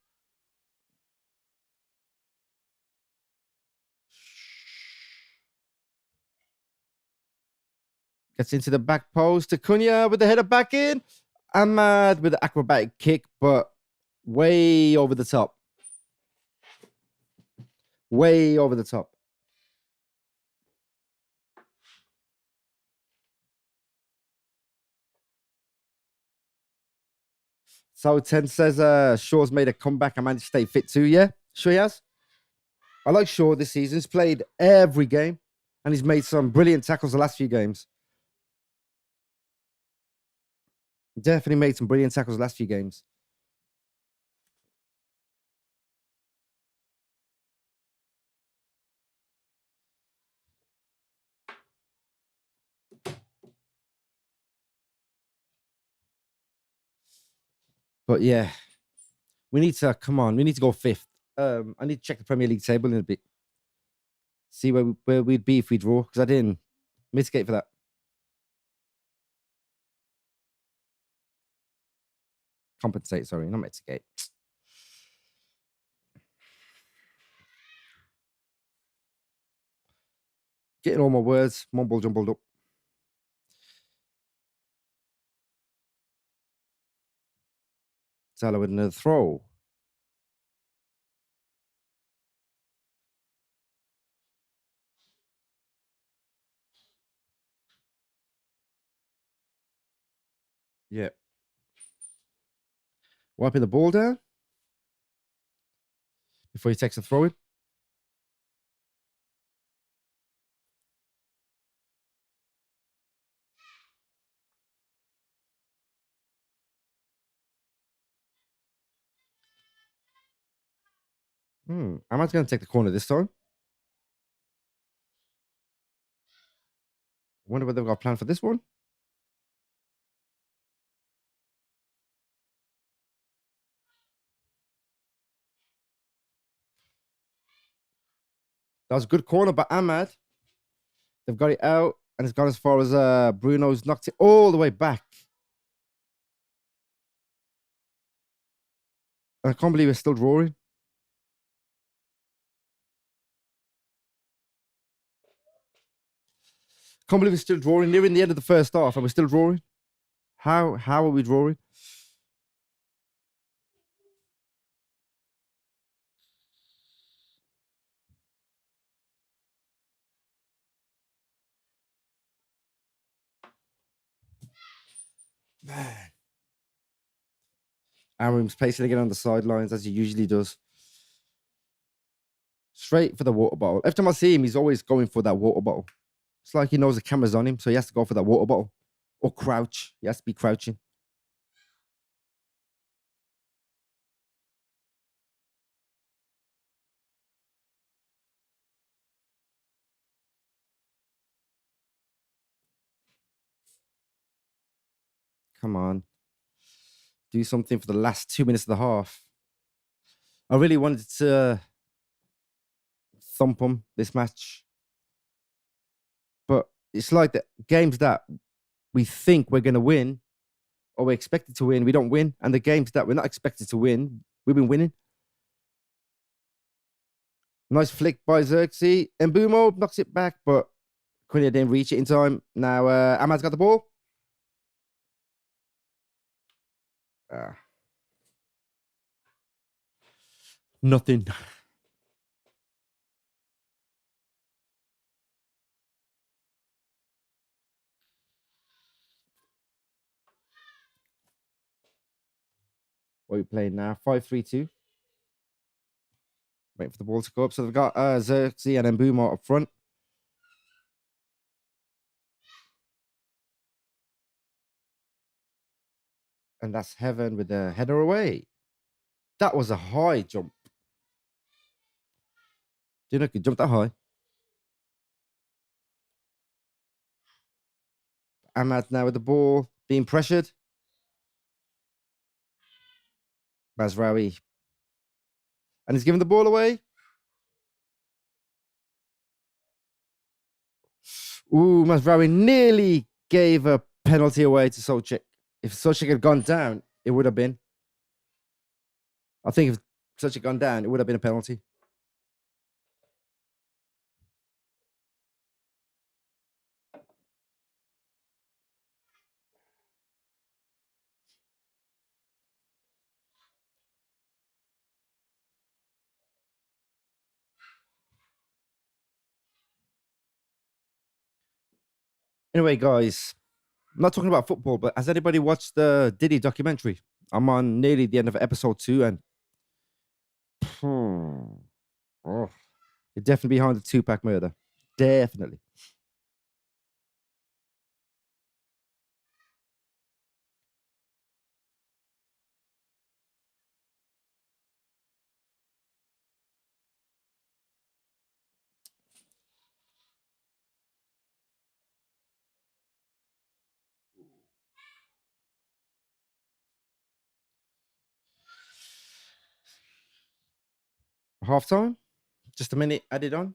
Gets into the back post to Cunha with the header back in. Ahmad with the acrobatic kick, but way over the top. Way over the top. So 10 says Shaw's made a comeback and managed to stay fit too. Yeah, sure he has. I like Shaw this season. He's played every game and he's made some brilliant tackles the last few games. Definitely made some brilliant tackles the last few games. But yeah, we need to come on. We need to go fifth. I need to check the Premier League table in a bit. See where we'd be if we draw, because I didn't mitigate for that. Compensate, sorry, not mitigate. Getting all my words mumble jumbled up. Salah with another throw. Yeah. Wiping the ball down before he takes a throw in. Ahmad's going to take the corner this time. I wonder whether they've got a plan for this one. That was a good corner by Ahmad. They've got it out, and it's gone as far as Bruno's knocked it all the way back. I can't believe we're still drawing. Can't believe we're still drawing. Nearing the end of the first half and we're still drawing. How are we drawing? Man. Amorim's pacing again on the sidelines as he usually does. Straight for the water bottle. Every time I see him, he's always going for that water bottle. It's like he knows the camera's on him, so he has to go for that water bottle. Or crouch. He has to be crouching. Come on. Do something for the last 2 minutes of the half. I really wanted to thump him this match. But it's like the games that we think we're going to win or we're expected to win, we don't win. And the games that we're not expected to win, we've been winning. Nice flick by Xerxes. Mbumo knocks it back, but Cunha didn't reach it in time. Now Ahmad's got the ball. Nothing. What are we playing now? 5-3-2. Waiting for the ball to go up. So they've got Xerxes and Mbumo up front. And that's Heaven with the header away. That was a high jump. Didn't know he could jump that high. Ahmad now with the ball, being pressured. Mazraoui. And he's giving the ball away. Ooh, Mazraoui nearly gave a penalty away to Solchik. If Solchik had gone down, it would have been. I think if Solchik had gone down, it would have been a penalty. Anyway, guys, I'm not talking about football, but has anybody watched the Diddy documentary? I'm on nearly the end of episode 2, and you're definitely behind the Tupac murder. Definitely. Half time? Just a minute added on.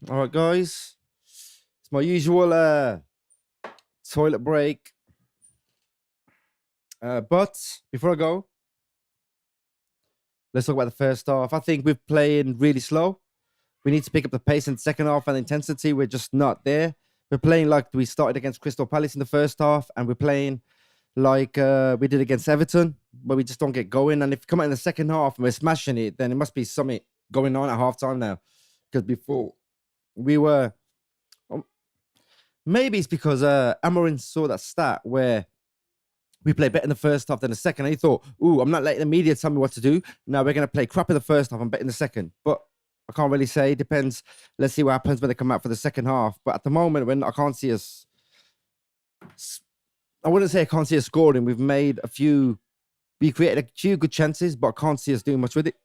All right, guys. It's my usual toilet break. But before I go, let's talk about the first half. I think we're playing really slow. We need to pick up the pace in the second half and intensity. We're just not there. We're playing like we started against Crystal Palace in the first half, and we're playing like we did against Everton, but we just don't get going. And if we come out in the second half and we're smashing it, then it must be something going on at halftime now. Because before we were, maybe it's because Amorim saw that stat where we play better in the first half than the second. And he thought, ooh, I'm not letting the media tell me what to do. Now we're going to play crap in the first half and bet in the second. But I can't really say. It depends. Let's see what happens when they come out for the second half. But at the moment, when I can't see us, I wouldn't say I can't see us scoring. We created a few good chances, but I can't see us doing much with it.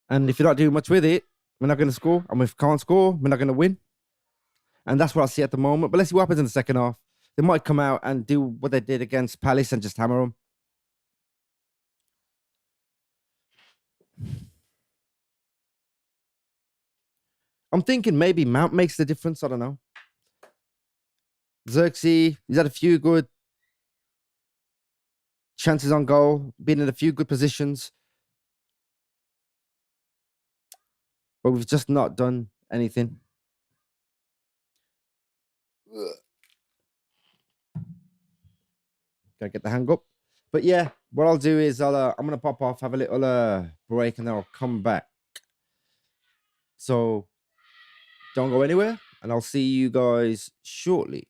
And if you're not doing much with it, we're not going to score. And if we can't score, we're not going to win. And that's what I see at the moment. But let's see what happens in the second half. They might come out and do what they did against Palace and just hammer them. I'm thinking maybe Mount makes the difference. I don't know. Xerxes, he's had a few good chances on goal, been in a few good positions, but we've just not done anything. Gotta get the hang up. But yeah, what I'll do is I'm gonna pop off, have a little break, and then I'll come back. So don't go anywhere, and I'll see you guys shortly.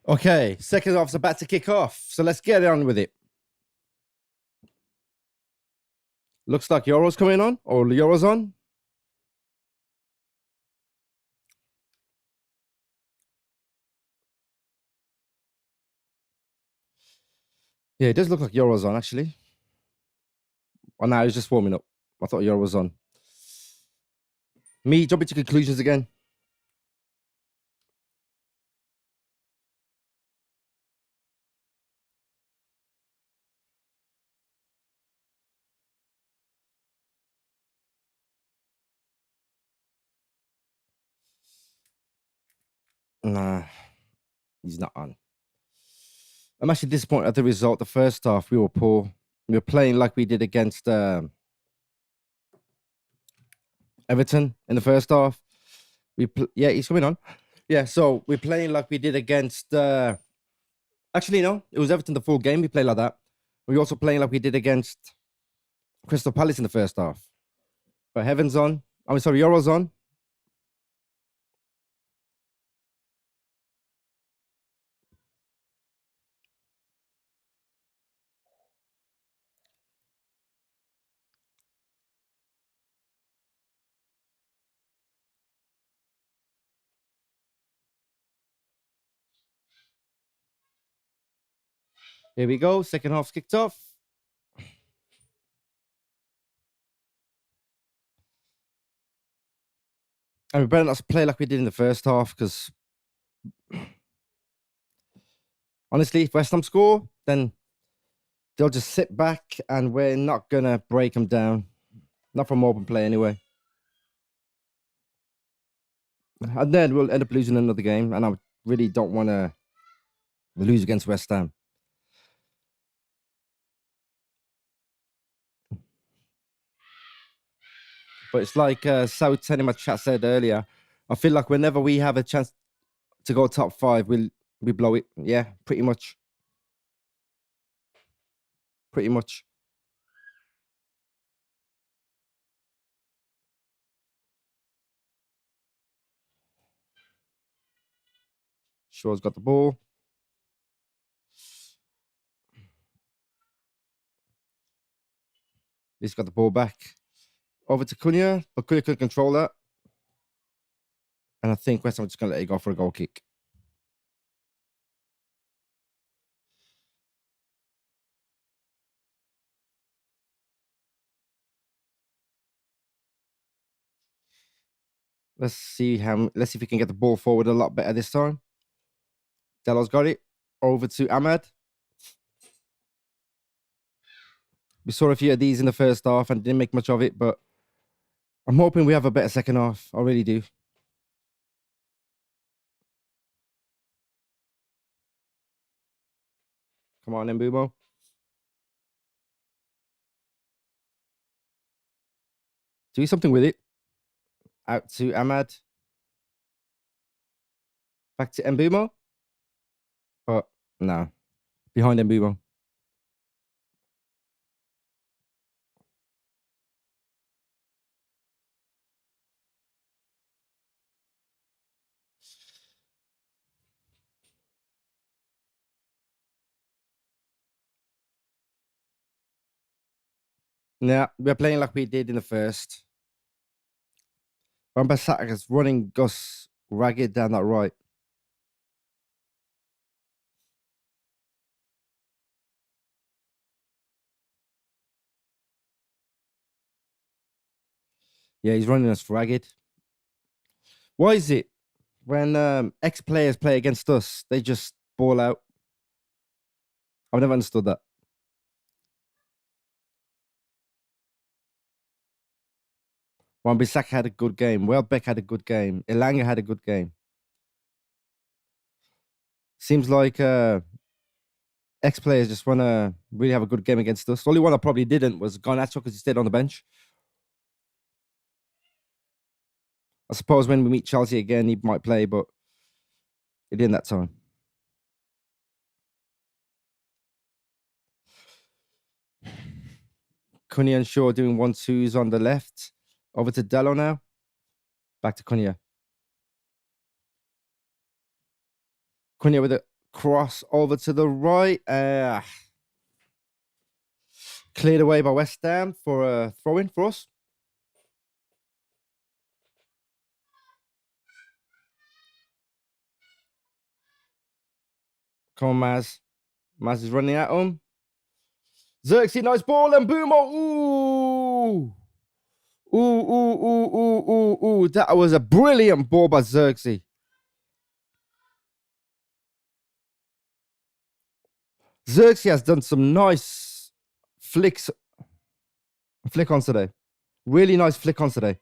Okay, second half's about to kick off, so let's get on with it. Looks like Euro's coming on, or Euro's on. Yeah, it does look like Euro's on, actually. Oh, no, it's just warming up. I thought Euro was on. Me jumping to conclusions again. Nah, he's not on. I'm actually disappointed at the result. The first half, we were poor. We were playing like we did against Everton in the first half. Yeah, he's coming on. Yeah, so we're playing like we did against. Actually, no, it was Everton the full game. We played like that. We're also playing like we did against Crystal Palace in the first half. But Heaven's on. Sorry, Euro's on. Here we go. Second half's kicked off. And we better not play like we did in the first half because honestly, if West Ham score, then they'll just sit back and we're not going to break them down. Not from open play anyway. And then we'll end up losing another game. And I really don't want to lose against West Ham. But it's like South in my chat said earlier. I feel like whenever we have a chance to go top 5, we blow it. Yeah, pretty much. Pretty much. Shaw's got the ball. He's got the ball back. Over to Cunha, but Cunha could control that. And I think West Ham are just going to let it go for a goal kick. Let's see if we can get the ball forward a lot better this time. Delo's got it. Over to Ahmad. We saw a few of these in the first half and didn't make much of it, but I'm hoping we have a better second half. I really do. Come on, Mbumo. Do something with it. Out to Ahmad. Back to Mbumo. But no. Behind Mbumo. Nah, we're playing like we did in the first. Wan-Bissaka is running Gus ragged down that right. Yeah, he's running us ragged. Why is it when ex-players play against us, they just ball out? I've never understood that. Wan-Bissaka had a good game. Welbeck had a good game. Elanga had a good game. Seems like ex-players just want to really have a good game against us. The only one I probably didn't was Garnacho because he stayed on the bench. I suppose when we meet Chelsea again, he might play, but he didn't that time. Cunha and Shaw doing 1-2s on the left. Over to Dello now. Back to Cunha. cross over to the right. Cleared away by West Ham for a throw-in for us. Come on, Maz. Maz is running at him. Xerxes, nice ball, and Boomo. Ooh. Ooh. That was a brilliant ball by Xerxes. Xerxes has done some nice flick-ons today. Really nice flick-ons today.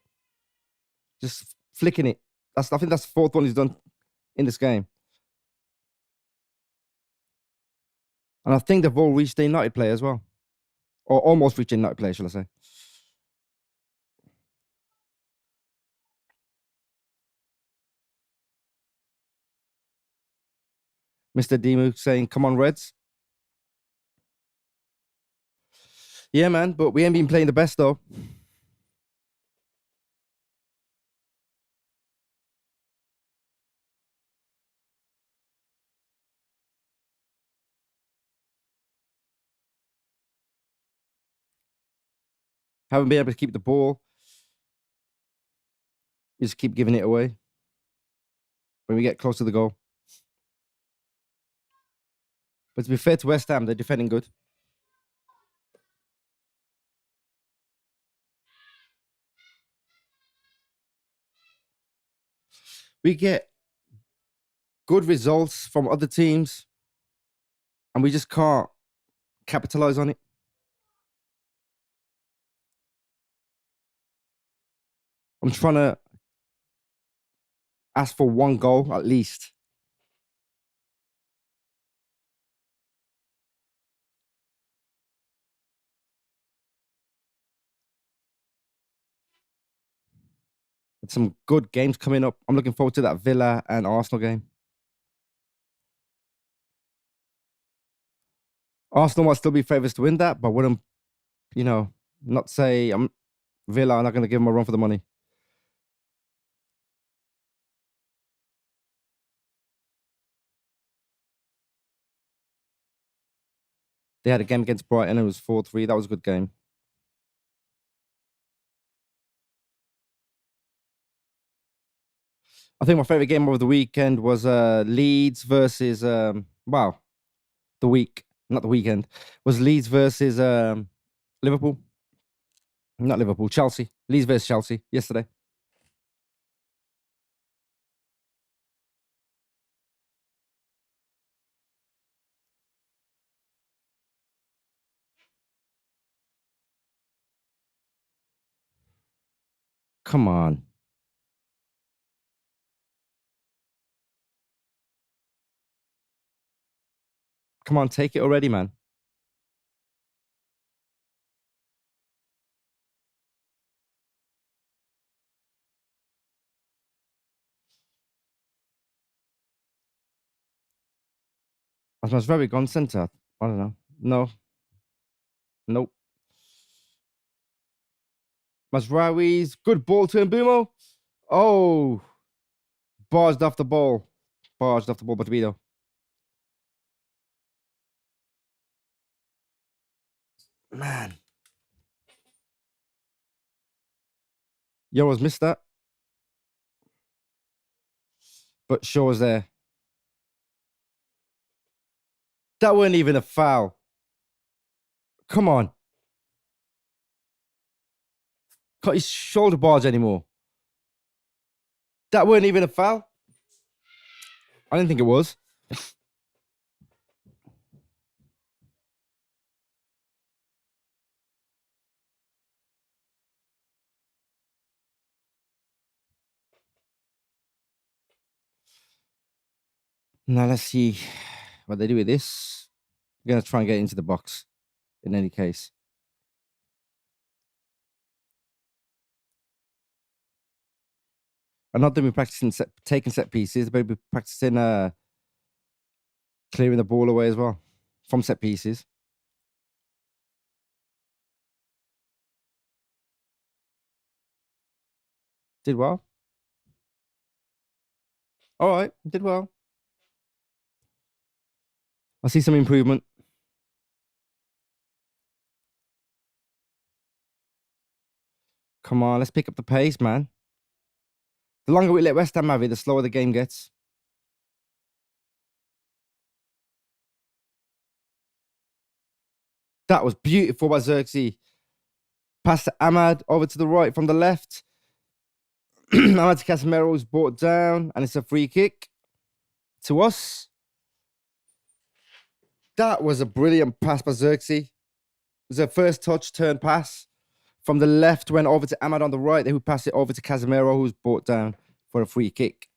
Just flicking it. I think that's the fourth one he's done in this game. And I think they've all reached the United player as well. Or almost reached the United player, shall I say. Mr. Dimu saying, come on, Reds. Yeah, man, but we ain't been playing the best, though. Haven't been able to keep the ball. We just keep giving it away when we get close to the goal. But to be fair to West Ham, they're defending good. We get good results from other teams, and we just can't capitalize on it. I'm trying to ask for one goal at least. With some good games coming up. I'm looking forward to that Villa and Arsenal game. Arsenal might still be favourites to win that, but wouldn't, not say Villa are not going to give them a run for the money. They had a game against Brighton. It was 4-3. That was a good game. I think my favorite game of the weekend was Leeds versus the week, not the weekend, was Leeds versus Liverpool. Not Liverpool, Chelsea. Leeds versus Chelsea yesterday. Come on. Come on, take it already, man. Was very gone centre. I don't know. No. Nope. Masraoui, good ball to Mbumo. Oh, barged off the ball. Barged off the ball, Batabido. Man. Yora's missed that. But Shaw was there. That wasn't even a foul. Come on. Cut his shoulder barge anymore. That wasn't even a foul. I didn't think it was. Now let's see what they do with this. We're going to try and get into the box in any case. I'm not doing practicing taking set pieces, but we're practicing clearing the ball away as well from set pieces. Did well. All right, did well. I see some improvement. Come on, let's pick up the pace, man. The longer we let West Ham have it, the slower the game gets. That was beautiful by Xerxes. Pass to Ahmad, over to the right from the left. Ahmad to Casemiro is brought down, and it's a free kick to us. That was a brilliant pass by Xerxes. It was a first touch, turn pass. From the left, went over to Ahmad on the right, who passed it over to Casemiro, who was brought down for a free kick.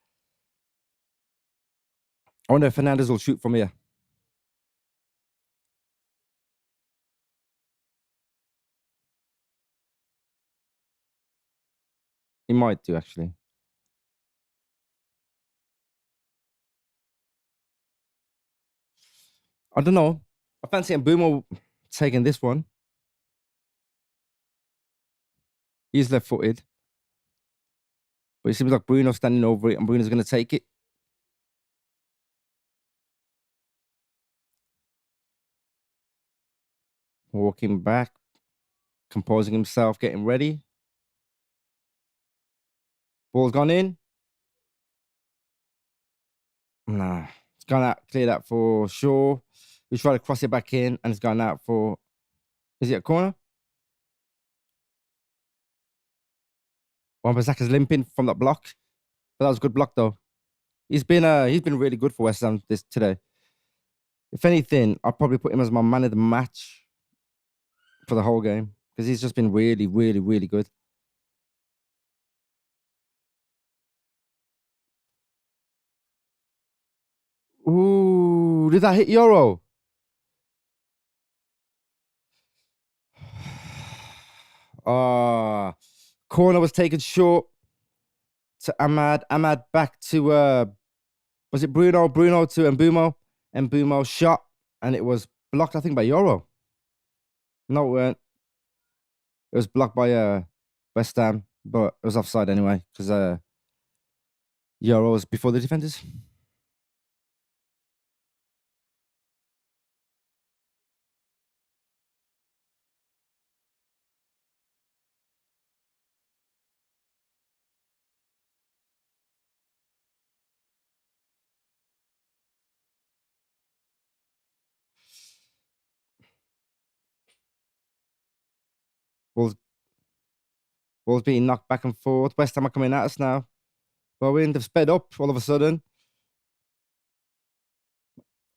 I wonder if Fernandes will shoot from here. He might do, actually. I don't know. I fancy Mbumo taking this one. He's left-footed. But it seems like Bruno's standing over it, and Bruno's going to take it. Walking back, composing himself, getting ready. Ball's gone in. Nah, it's gone out, clear that for Shaw. He's trying to cross it back in, and it's gone out for. Is it a corner? Wan-Bissaka's limping from that block, but that was a good block though. He's been really good for West Ham today. If anything, I'll probably put him as my man of the match for the whole game because he's just been really, really, really good. Ooh, did that hit Euro? Corner was taken short to Ahmad. Ahmad back to was it Bruno? Bruno to Mbumo. Mbumo shot and it was blocked, I think, by Euro. No, it weren't. It was blocked by West Ham, but it was offside anyway because Euro was before the defenders. Ball's being knocked back and forth. West Ham are coming at us now. Bowen, they've sped up all of a sudden.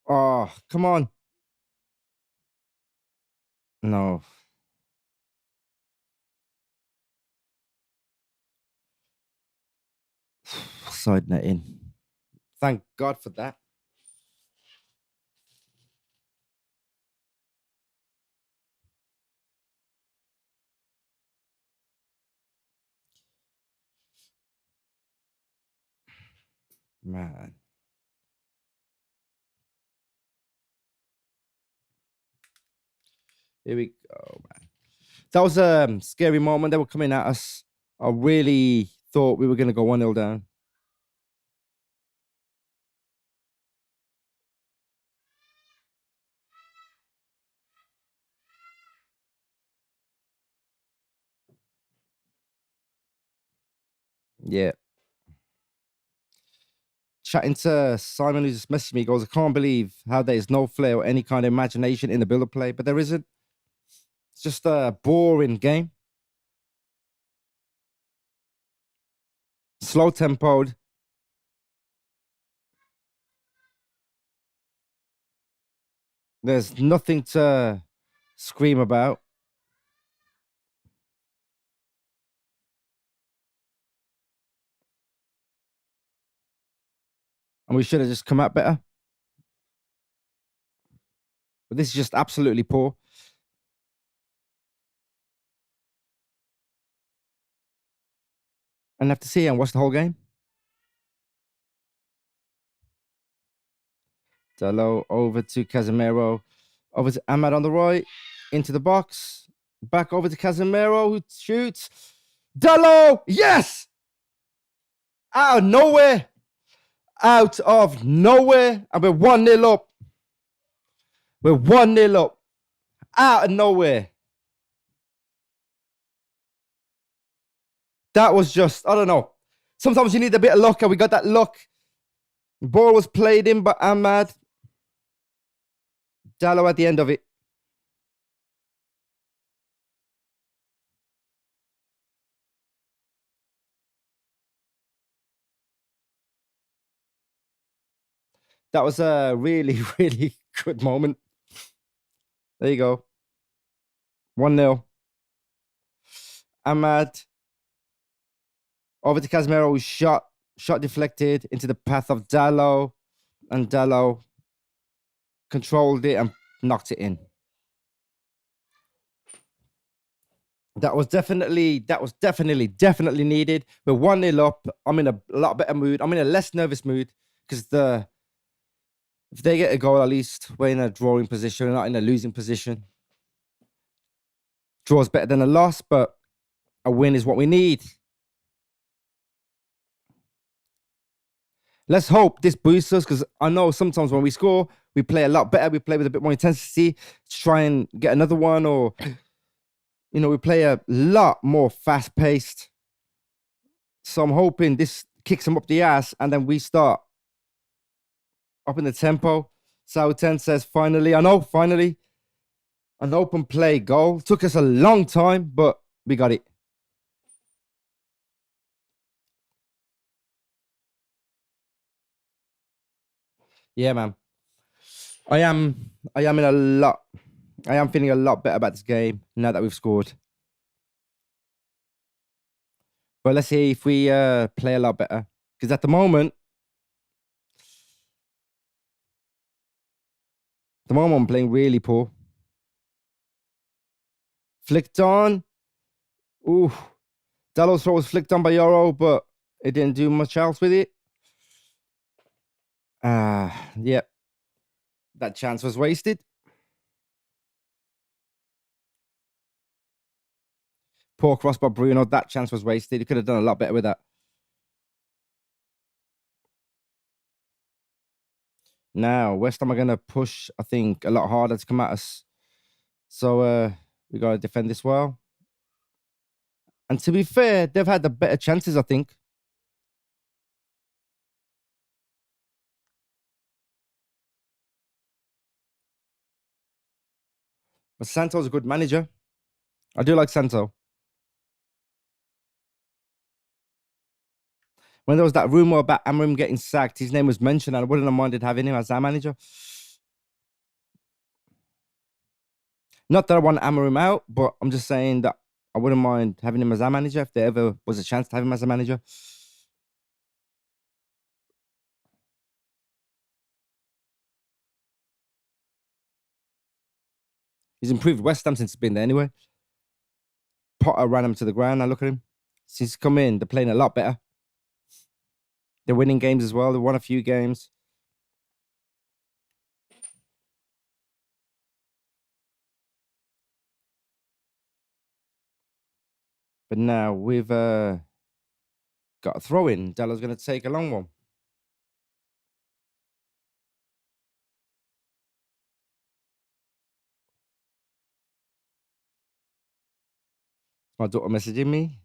Oh, come on. No. Side netting. Thank God for that. Man. Here we go, man. That was a scary moment. They were coming at us. I really thought we were going to go 1-0 down. Yeah. Chatting to Simon, who just messaged me, he goes, I can't believe how there's no flair or any kind of imagination in the build-up play, but there isn't. It's just a boring game. Slow-tempoed. There's nothing to scream about. And we should have just come out better. But this is just absolutely poor. And have to see and watch the whole game. Dalot over to Casemiro. Over to Ahmad on the right. Into the box. Back over to Casemiro, who shoots. Dalot! Yes! Out of nowhere. Out of nowhere. And we're 1-0 up. We're 1-0 up. Out of nowhere. That was just, I don't know. Sometimes you need a bit of luck, and we got that luck. The ball was played in by Ahmad. Dallo at the end of it. That was a really, really good moment. There you go. 1-0. Ahmad. Over to Casemiro, who shot deflected into the path of Dallo. And Dallo controlled it and knocked it in. That was definitely needed. We're 1-0 up. I'm in a lot better mood. I'm in a less nervous mood because if they get a goal, at least we're in a drawing position, we're not in a losing position. Draw's better than a loss, but a win is what we need. Let's hope this boosts us, because I know sometimes when we score, we play a lot better. We play with a bit more intensity to try and get another one, or we play a lot more fast-paced. So I'm hoping this kicks them up the ass, and then we start up in the tempo. Santo says, finally, an open play goal. Took us a long time, but we got it. Yeah, man. I am feeling a lot better about this game now that we've scored. But let's see if we play a lot better. Because at the moment, I'm playing really poor. Flicked on. Ooh. Dallo's throw was flicked on by Euro, but it didn't do much else with it. Yep. That chance was wasted. Poor cross by Bruno. That chance was wasted. He could have done a lot better with that. Now, West Ham are going to push, I think, a lot harder to come at us. So we got to defend this well. And to be fair, they've had the better chances, I think. But Santo's a good manager. I do like Santo. When there was that rumor about Amorim getting sacked, his name was mentioned, and I wouldn't have minded having him as our manager. Not that I want Amorim out, but I'm just saying that I wouldn't mind having him as our manager if there ever was a chance to have him as a manager. He's improved West Ham since he's been there anyway. Potter ran him to the ground. Now look at him. Since he's come in, they're playing a lot better. They're winning games as well. They won a few games. But now we've got a throw in. Dallo's going to take a long one. My daughter messaging me.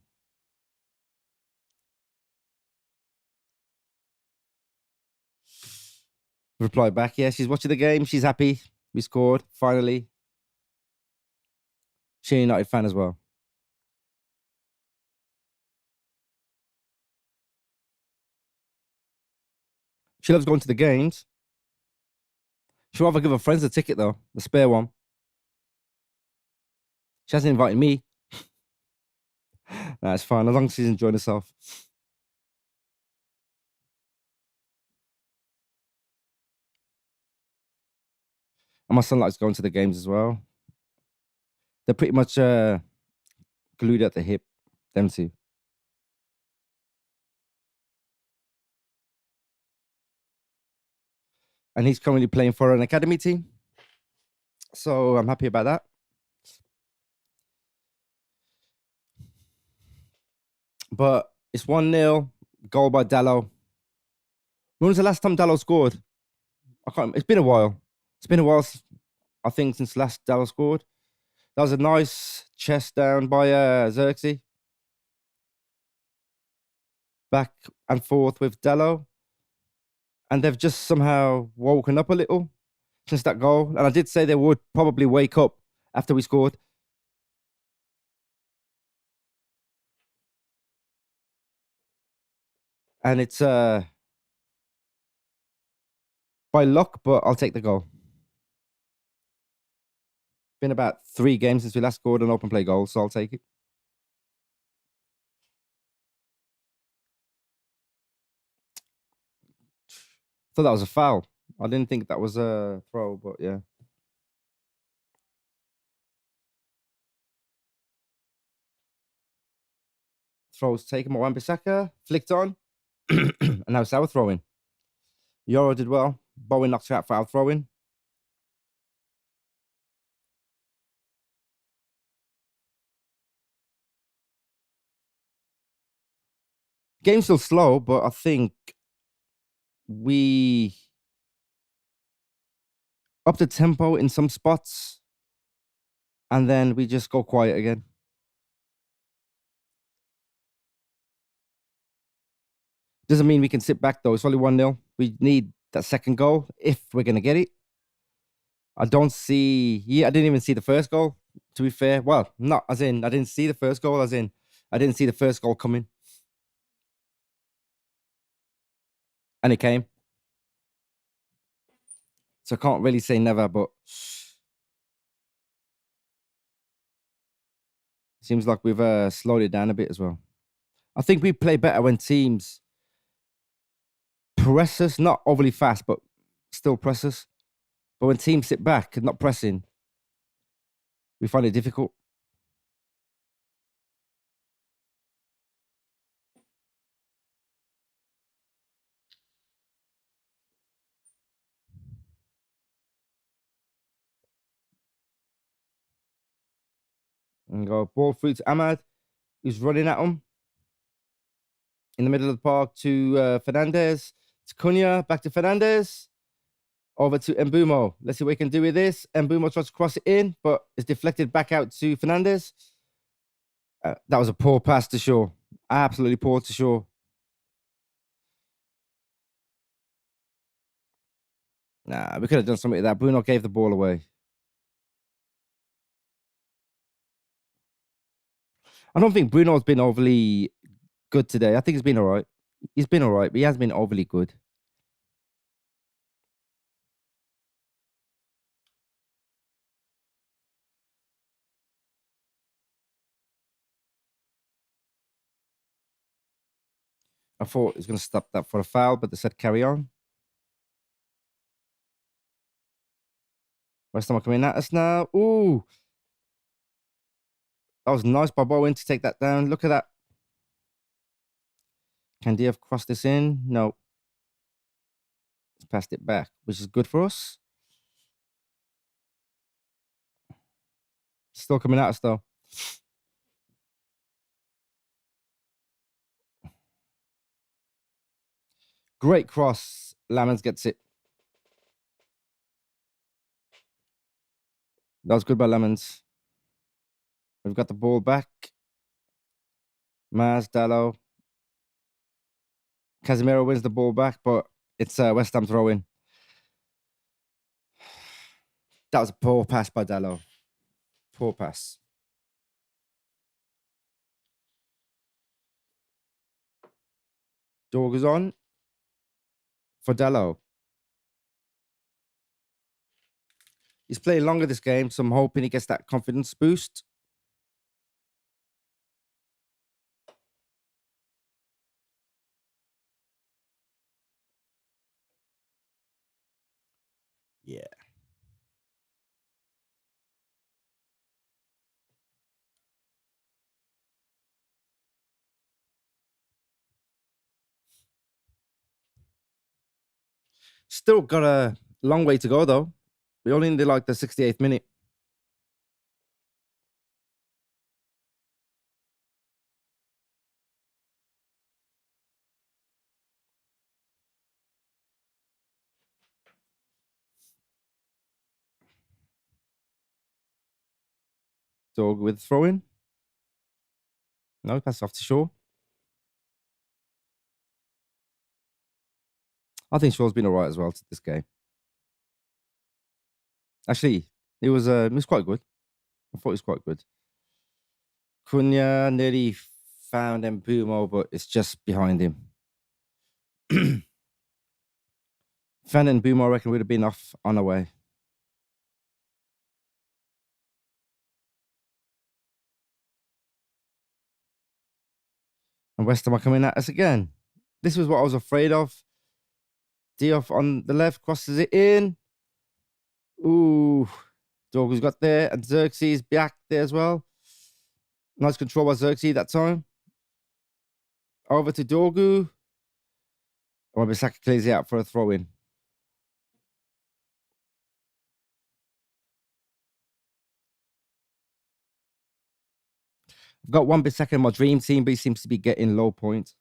Reply back. Yeah, she's watching the game. She's happy. We scored, finally. She's a United fan as well. She loves going to the games. She'd rather give her friends a ticket, though. The spare one. She hasn't invited me. Nah, it's fine. As long as she's enjoying herself. And my son likes going to the games as well. They're pretty much glued at the hip, them two. And he's currently playing for an academy team. So I'm happy about that. But it's 1-0, goal by Dallo. When was the last time Dallo scored? It's been a while. I think, since last Dallas scored. That was a nice chest down by Xerxes. Back and forth with Dello. And they've just somehow woken up a little since that goal. And I did say they would probably wake up after we scored. And it's by luck, but I'll take the goal. Been about 3 games since we last scored an open play goal, so I'll take it. Thought that was a foul. I didn't think that was a throw, but yeah. Throws taken by Wan-Bissaka, flicked on, and now it's our throwing. Euro did well. Bowen knocked out for our throwing. Game's still slow, but I think we up the tempo in some spots, and then we just go quiet again. Doesn't mean we can sit back though. It's only 1-0. We need that second goal if we're gonna get it. I don't see. Yeah, I didn't even see the first goal. To be fair, well, not as in I didn't see the first goal. As in I didn't see the first goal coming, and it came. So I can't really say never, but seems like we've slowed it down a bit as well. I think we play better when teams press us, not overly fast, but still press us. But when teams sit back and not pressing, we find it difficult. And go ball through to Ahmad, who's running at him in the middle of the park to Fernandez, to Cunha, back to Fernandez, over to Mbumo. Let's see what we can do with this. Mbumo tries to cross it in, but it's deflected back out to Fernandez. That was a poor pass to Shaw. Absolutely poor to Shaw. Nah, we could have done something with that. Bruno gave the ball away. I don't think Bruno's been overly good today. I think he's been all right. He's been all right, but he hasn't been overly good. I thought he was going to stop that for a foul, but they said carry on. West Ham are coming at us now. Ooh, that was nice by Bowen to take that down. Look at that. Can DF cross this in? No. He's passed it back, which is good for us. Still coming at us though. Great cross. Lamens gets it. That was good by Lamens. We've got the ball back. Maz, Dallo. Casemiro wins the ball back, but it's West Ham throw-in. That was a poor pass by Dallo. Poor pass. Door goes on for Dallo. He's playing longer this game, so I'm hoping he gets that confidence boost. Yeah. Still got a long way to go, though. We only need like the 68th minute. Dog with throw in. No, pass off to Shaw. I think Shaw's been all right as well to this game. Actually, it was quite good. I thought it was quite good. Cunha nearly found Mbumo, but it's just behind him. Fan and Mbumo, I reckon, would have been off on the way. And West Ham are coming at us again. This was what I was afraid of. Diop on the left, crosses it in. Ooh, Dorgu's got there, and Xerxes back there as well. Nice control by Xerxes that time. Over to Dorgu. Wan-Bissaka clears it out for a throw in. I've got Wan-Bissaka in my dream team, but he seems to be getting low points.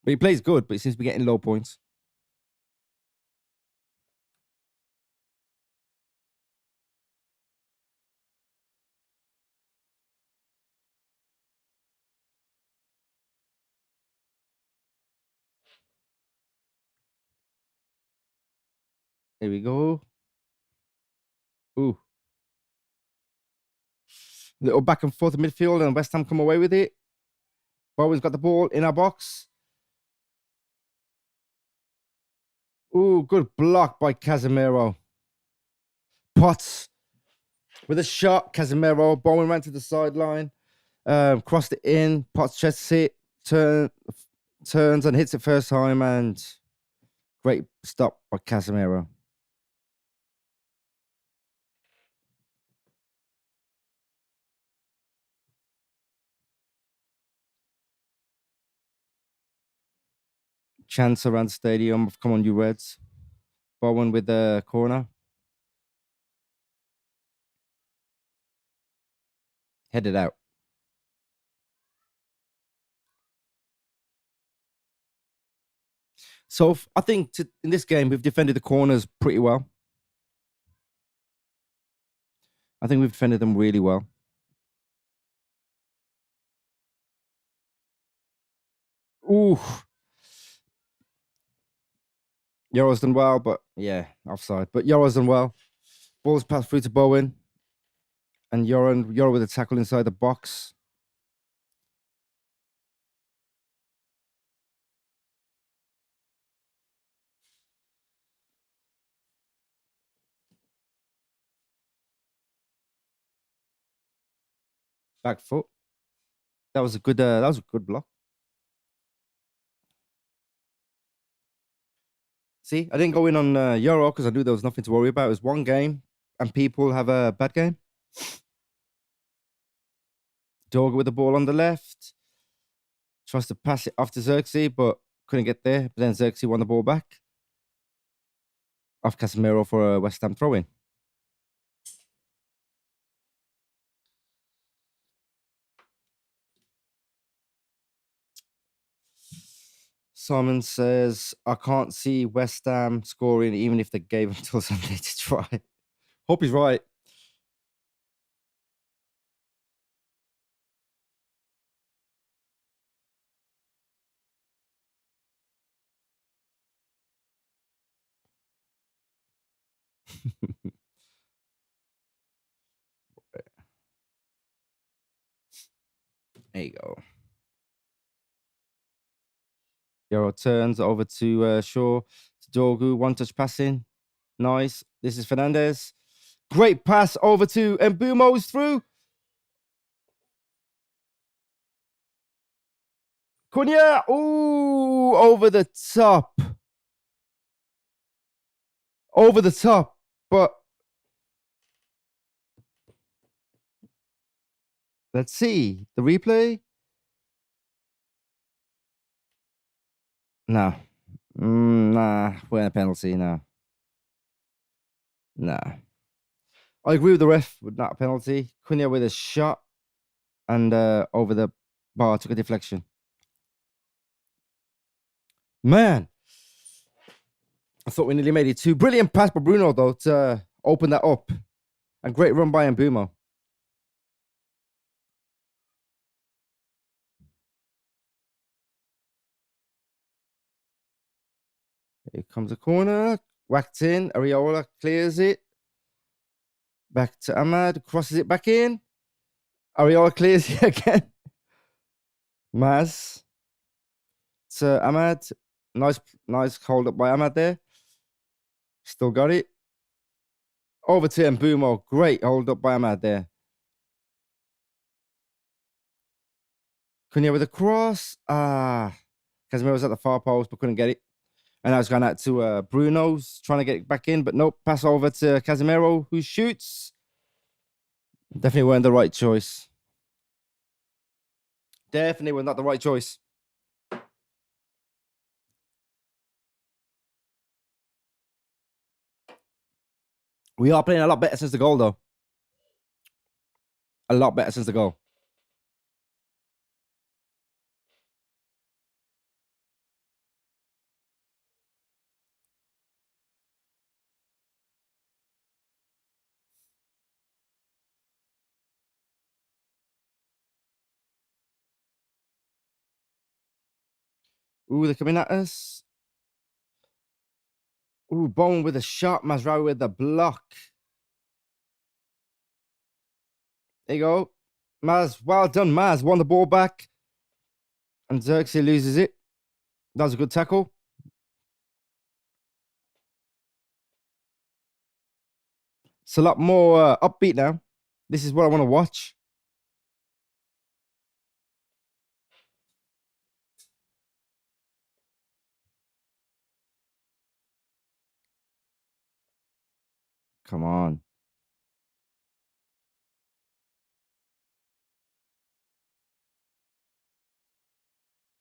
But he plays good, but he seems to be getting low points. There we go. Ooh. Little back and forth in midfield, and West Ham come away with it. Bowen's got the ball in our box. Ooh, good block by Casemiro. Potts with a shot. Casemiro. Bowen ran to the sideline. Crossed it in. Potts chests it. Turns and hits it first time. And great stop by Casemiro. Chance around the stadium. Come on, you Reds. Bowen with the corner. Headed out. So I think in this game, we've defended the corners pretty well. I think we've defended them really well. Ooh. Yoro's done well, but yeah, offside. But Yoro's done well. Ball's passed through to Bowen. And Yoro with a tackle inside the box. Back foot. That was a good block. See, I didn't go in on Yoro because I knew there was nothing to worry about. It was one game, and people have a bad game. Dorgu with the ball on the left. Tries to pass it off to Xerxes, but couldn't get there. But then Xerxes won the ball back. Off Casemiro for a West Ham throw-in. Simon says, I can't see West Ham scoring even if they gave him till Sunday to try. Hope he's right. There you go. Yoro turns over to Shaw. To Dorgu. One touch passing. Nice. This is Fernandez. Great pass over to Mbumo's through. Cunha. Ooh, over the top. Over the top. But let's see. The replay. No. Nah. We're in a penalty. No. Nah. I agree with the ref with that penalty. Cunha with a shot and over the bar took a deflection. Man, I thought we nearly made it too. Brilliant pass by Bruno though to open that up. A great run by Mbumo. Here comes a corner. Whacked in. Areola clears it. Back to Ahmad. Crosses it back in. Areola clears it again. Maz to Ahmad. Nice hold up by Ahmad there. Still got it. Over to Mbumo. Great hold up by Ahmad there. Cunha with a cross. Casemiro's at the far post, but couldn't get it. And I was going out to Bruno's, trying to get it back in, but nope. Pass over to Casemiro, who shoots. Definitely weren't the right choice. Definitely was not the right choice. We are playing a lot better since the goal, though. A lot better since the goal. Ooh, they're coming at us. Ooh, Bone with a shot. Mazraoui with the block. There you go. Maz, well done, Maz. Won the ball back. And Xerxes loses it. That was a good tackle. It's a lot more upbeat now. This is what I want to watch. Come on.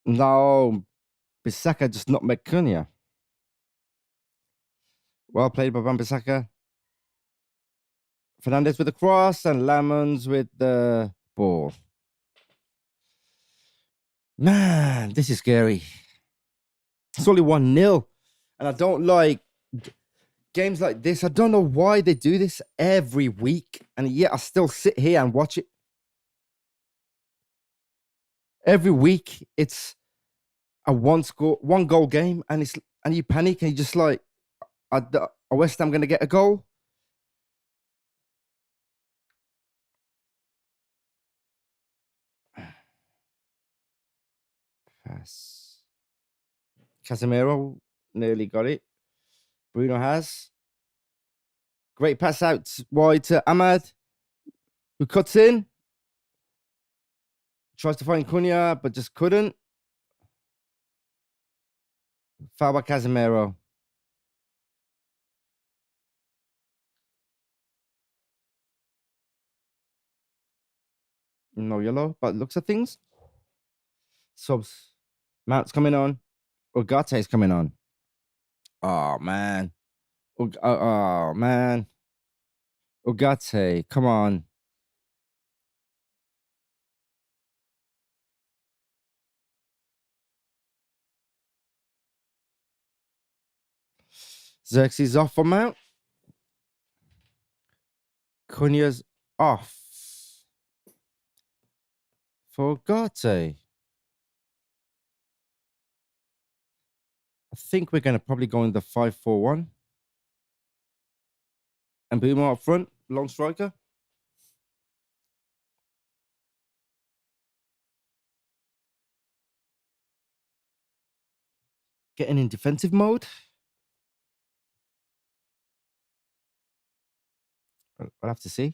No, Bissaka just not Cunha. Well played by Wan-Bissaka. Fernandez with the cross and Lamons with the ball. Man, this is scary. It's only 1-0. And I don't like games like this. I don't know why they do this every week. And yet I still sit here and watch it. Every week it's a one goal game, and you panic and you just like, are West Ham gonna get a goal? Pass. Casemiro nearly got it. Bruno has. Great pass out wide to Ahmad, who cuts in. Tries to find Cunha, but just couldn't. Foul by Casemiro. No yellow, but looks at things. Subs. Mount's coming on. Ugate's coming on. Oh, man. Oh, man. Ugate, come on. Xerxes off for Mount. Cunha's off for Ugate. I think we're going to probably go in the 5-4-1. And Boomer up front, long striker. Getting in defensive mode. I'll have to see.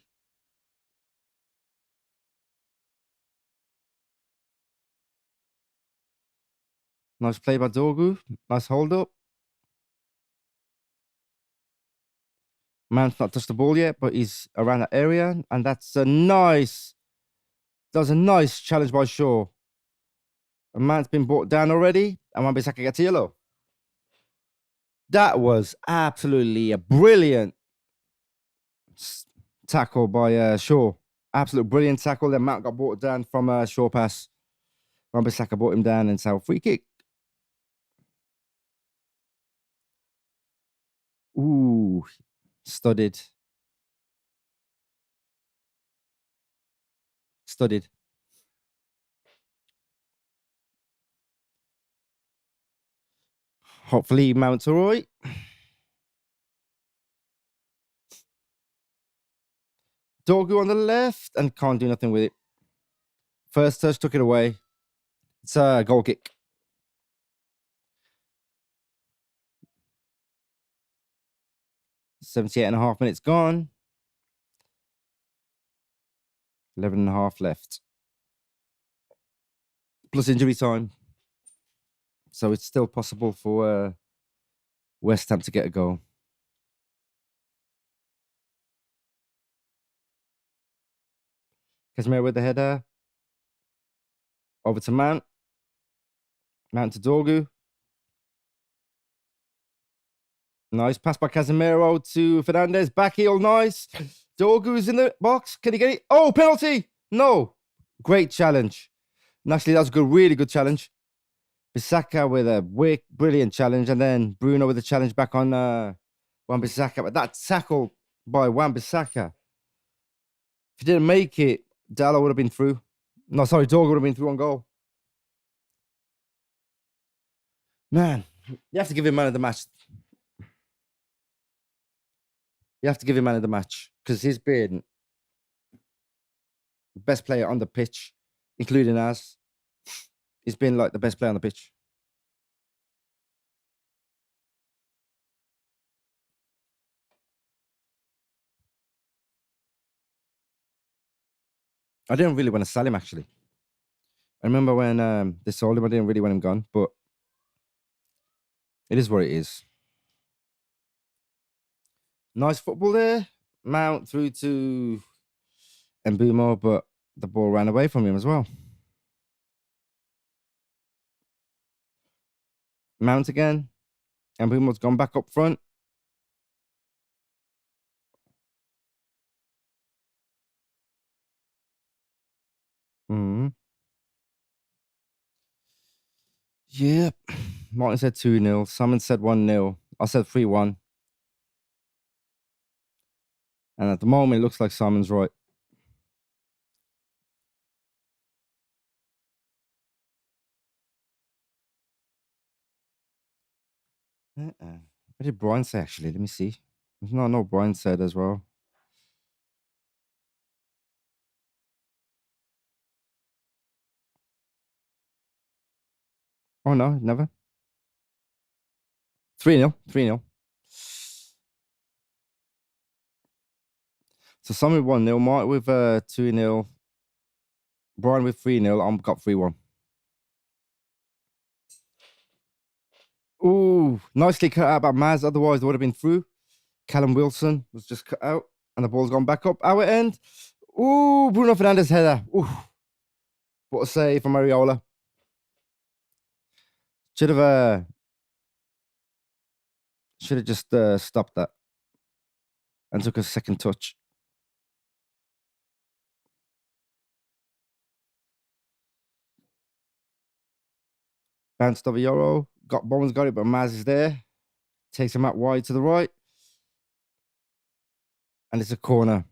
Nice play by Dorgu. Nice hold up. Man's not touched the ball yet, but he's around that area. And that was a nice challenge by Shaw. A man's been brought down already. And Wan-Bissaka gets a yellow. That was absolutely a brilliant tackle by Shaw. Absolute brilliant tackle. Then Mount got brought down from a Shaw pass. Wan-Bissaka brought him down and so free kick. Ooh, studded. studied. Hopefully, Mount's all right. Dorgu on the left and can't do nothing with it. First touch took it away. It's a goal kick. 78.5 minutes gone. 11.5 left. Plus injury time. So it's still possible for West Ham to get a goal. Casemiro with the header. Over to Mount. Mount to Dorgu. Nice pass by Casemiro to Fernandez. Back heel, nice. Dorgu's in the box. Can he get it? Oh, penalty! No. Great challenge. And actually, that was a good, really good challenge. Bissaka with a brilliant challenge. And then Bruno with a challenge back on Wan-Bissaka. But that tackle by Wan-Bissaka, if he didn't make it, Dallo would have been through. No, sorry, Dorgu would have been through on goal. Man, you have to give him man of the match. You have to give him man of the match because he's been the best player on the pitch, including us. He's been like the best player on the pitch. I didn't really want to sell him, actually. I remember when they sold him, I didn't really want him gone, but it is what it is. Nice football there. Mount through to Mbumo, but the ball ran away from him as well. Mount again. Mbumo's gone back up front. Yep. Martin said 2-0. Simon said 1-0. I said 3-1. And at the moment, it looks like Simon's right. What did Brian say, actually? Let me see. No, Brian said as well. Oh, no, never. 3-0. 3-0. So Simon 1-0. Mark with 2-0. Brian with 3-0. I've got 3-1. Ooh, nicely cut out by Maz. Otherwise, they would have been through. Callum Wilson was just cut out. And the ball's gone back up. Our end. Ooh, Bruno Fernandes header. Ooh. What a save from Ariola. Should have just stopped that and took a second touch. Bounced over Euro. Bowen's got it, but Maz is there. Takes him out wide to the right. And it's a corner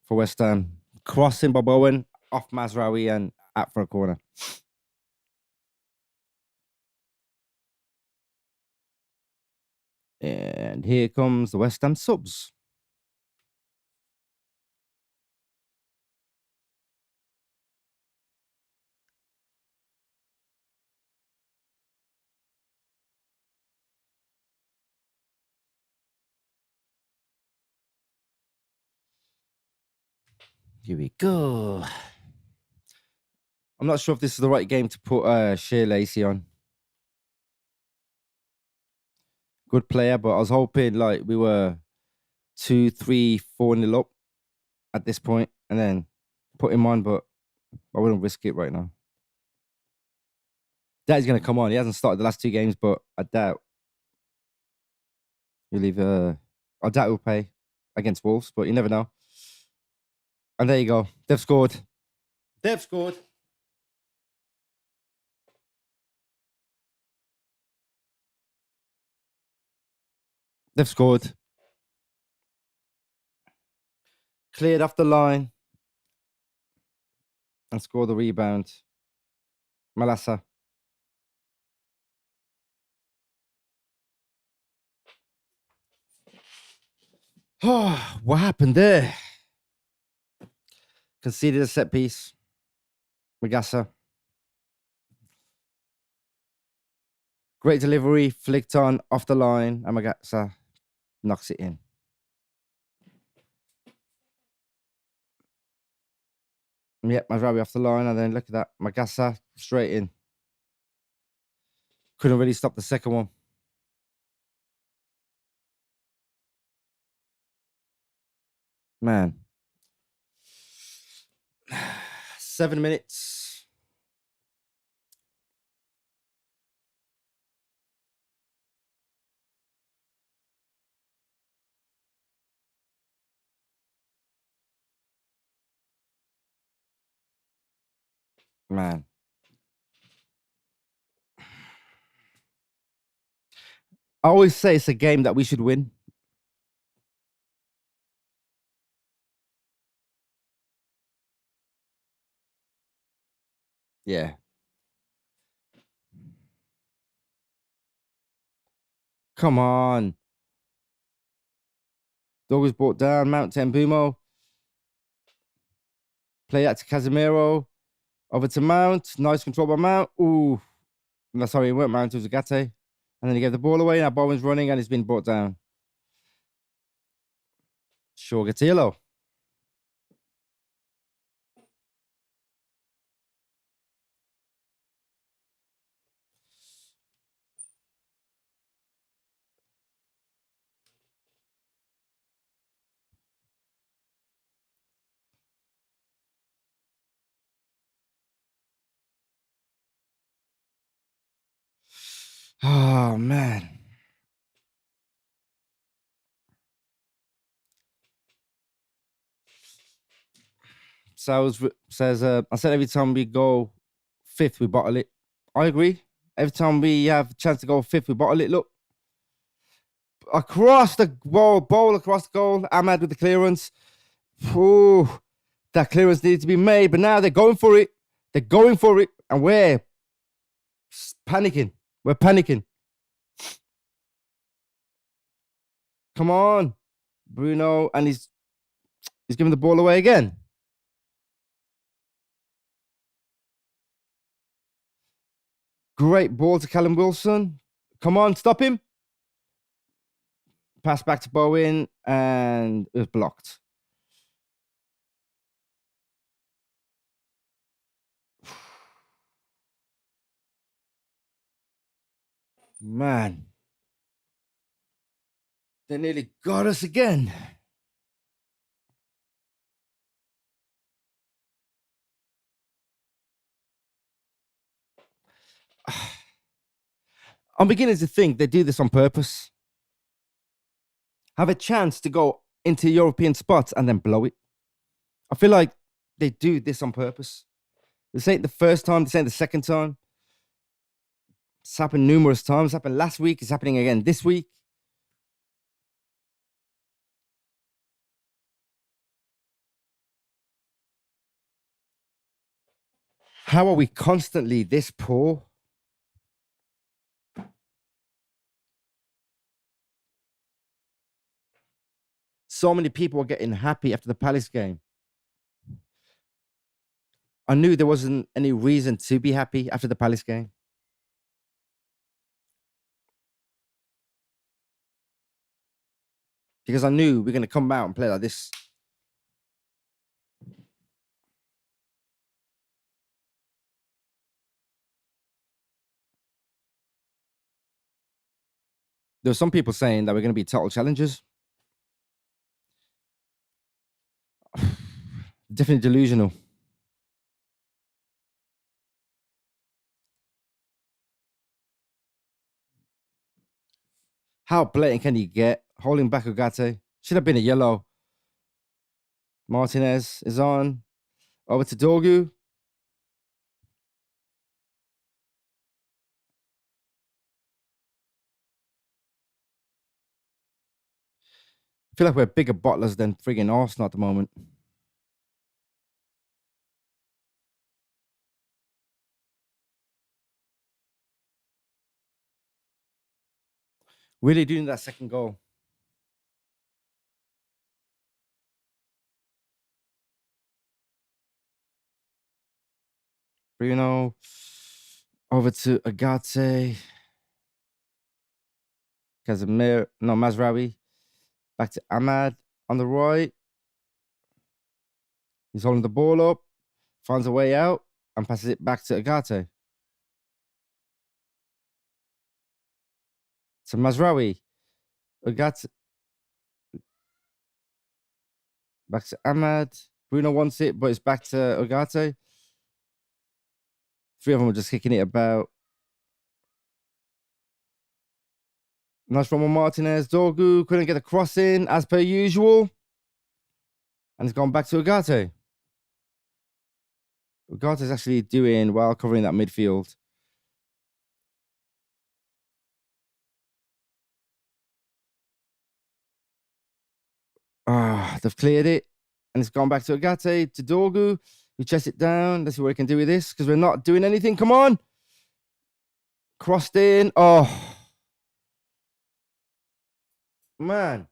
for West Ham. Crossing by Bowen, off Mazraoui and out for a corner. And here comes the West Ham subs. Here we go. I'm not sure if this is the right game to put Shea Lacey on. Good player, but I was hoping like we were 2, 3, 4-0 up at this point and then put him on, but I wouldn't risk it right now. Dad's going to come on. He hasn't started the last 2 games, but I doubt he'll either. I doubt he'll play against Wolves, but you never know. And there you go. They've scored. They've scored. They've scored. Cleared off the line. and score the rebound. Malasa. Oh, what happened there? Conceded a set piece. Magassa. Great delivery, flicked on, off the line, and Magassa knocks it in. Yep, Mazraoui off the line, and then look at that. Magassa straight in. Couldn't really stop the second one. Man. 7 minutes. Man. I always say it's a game that we should win. Yeah. Come on. Dog was brought down. Mount Tembumo. Play that to Casemiro. Over to Mount. Nice control by Mount. Ooh. No, sorry, it weren't Mount. It was Agate. And then he gave the ball away. Now Bowen's running and he's been brought down. Sure, Gatillo. Oh, man. Sales says, I said every time we go fifth, we bottle it. I agree. Every time we have a chance to go fifth, we bottle it. Look. Across the bowl across the goal. Ahmad with the clearance. Ooh, that clearance needed to be made, but now they're going for it. They're going for it. And we're panicking. We're panicking. Come on. Bruno. And he's giving the ball away again. Great ball to Callum Wilson. Come on, stop him. Pass back to Bowen, and it was blocked. Man. They nearly got us again. I'm beginning to think they do this on purpose. Have a chance to go into European spots and then blow it. I feel like they do this on purpose. This ain't the first time, this ain't the second time. It's happened numerous times. It's happened last week. It's happening again this week. How are we constantly this poor? So many people were getting happy after the Palace game. I knew there wasn't any reason to be happy after the Palace game. Because I knew we're going to come out and play like this. There were some people saying that we're going to be title challengers. Definitely delusional. How blatant can you get? Holding back Ugarte. Should have been a yellow. Martinez is on. Over to Dorgu. I feel like we're bigger bottlers than frigging Arsenal at the moment. Really doing that second goal. Bruno over to Agate. Casemiro, no, Mazraoui. Back to Ahmad on the right. He's holding the ball up, finds a way out, and passes it back to Agate. To Mazraoui. Agate. Back to Ahmad. Bruno wants it, but it's back to Agate. Three of them are just kicking it about. Nice from Martinez. Dorgu couldn't get a cross in as per usual. And it's gone back to Agate. Agate's actually doing well covering that midfield. They've cleared it. And it's gone back to Agate, to Dorgu. We chest it down. Let's see what we can do with this because we're not doing anything. Come on. Crossed in. Oh, man.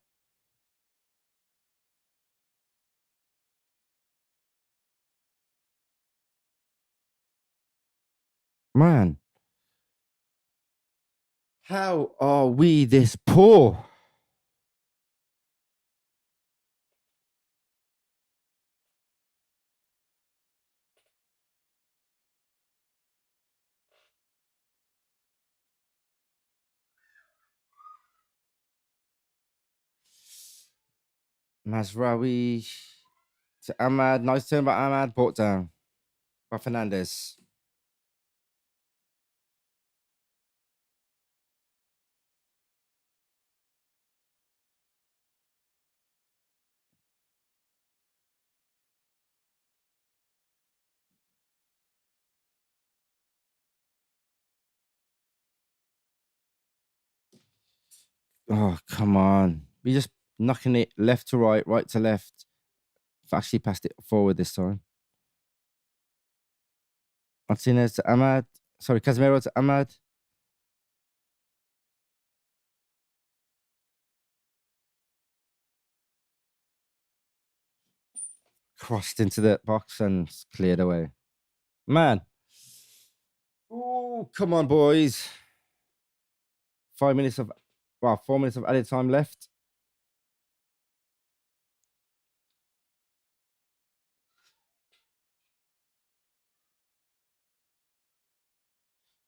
Man. How are we this poor? Mazraoui to Ahmad. Nice turn by Ahmad. Brought down by Fernandez. Oh, come on. We're just knocking it left to right, right to left. I've actually passed it forward this time. Martinez to Ahmad. Sorry, Casemiro to Ahmad. Crossed into the box and cleared away. Man. Oh, come on, boys. 4 minutes of added time left.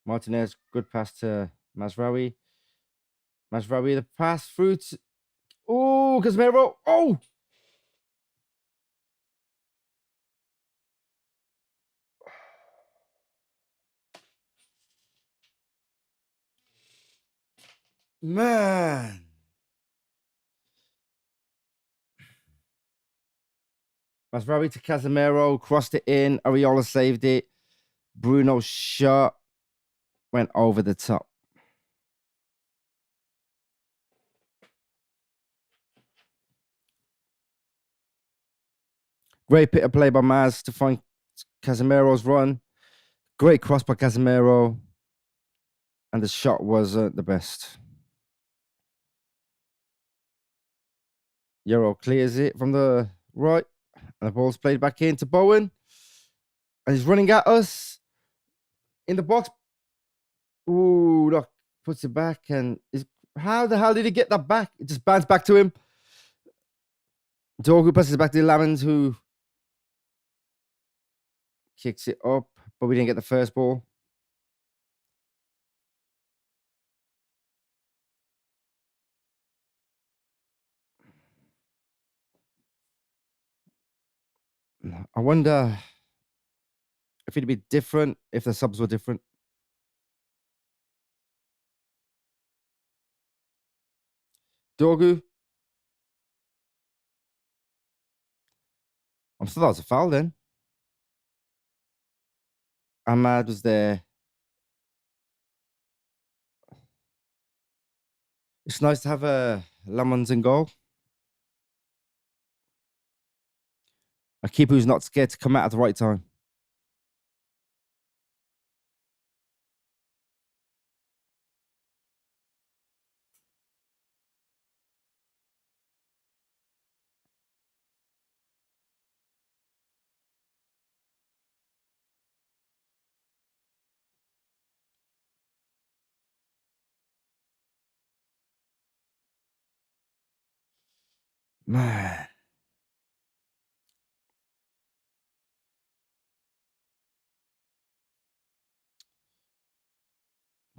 Martinez, good pass to Mazraoui. Mazraoui, the pass through to... Oh, Casemiro. Oh! Man. Mazraoui to Casemiro, crossed it in. Areola saved it. Bruno shot. Went over the top. Great bit of play by Maz to find Casemiro's run. Great cross by Casemiro. And the shot wasn't the best. Euro clears it from the right. And the ball's played back into Bowen. And he's running at us. In the box. Ooh, look. Puts it back. And how the hell did he get that back? It just bounces back to him. Dorgu passes it back to Lamans, who kicks it up. But we didn't get the first ball. I wonder if it'd be different if the subs were different. Dorgu. I'm still that was a foul then. Ahmad was there. It's nice to have a Lamans in goal. A keeper who's not scared to come out at the right time. Man.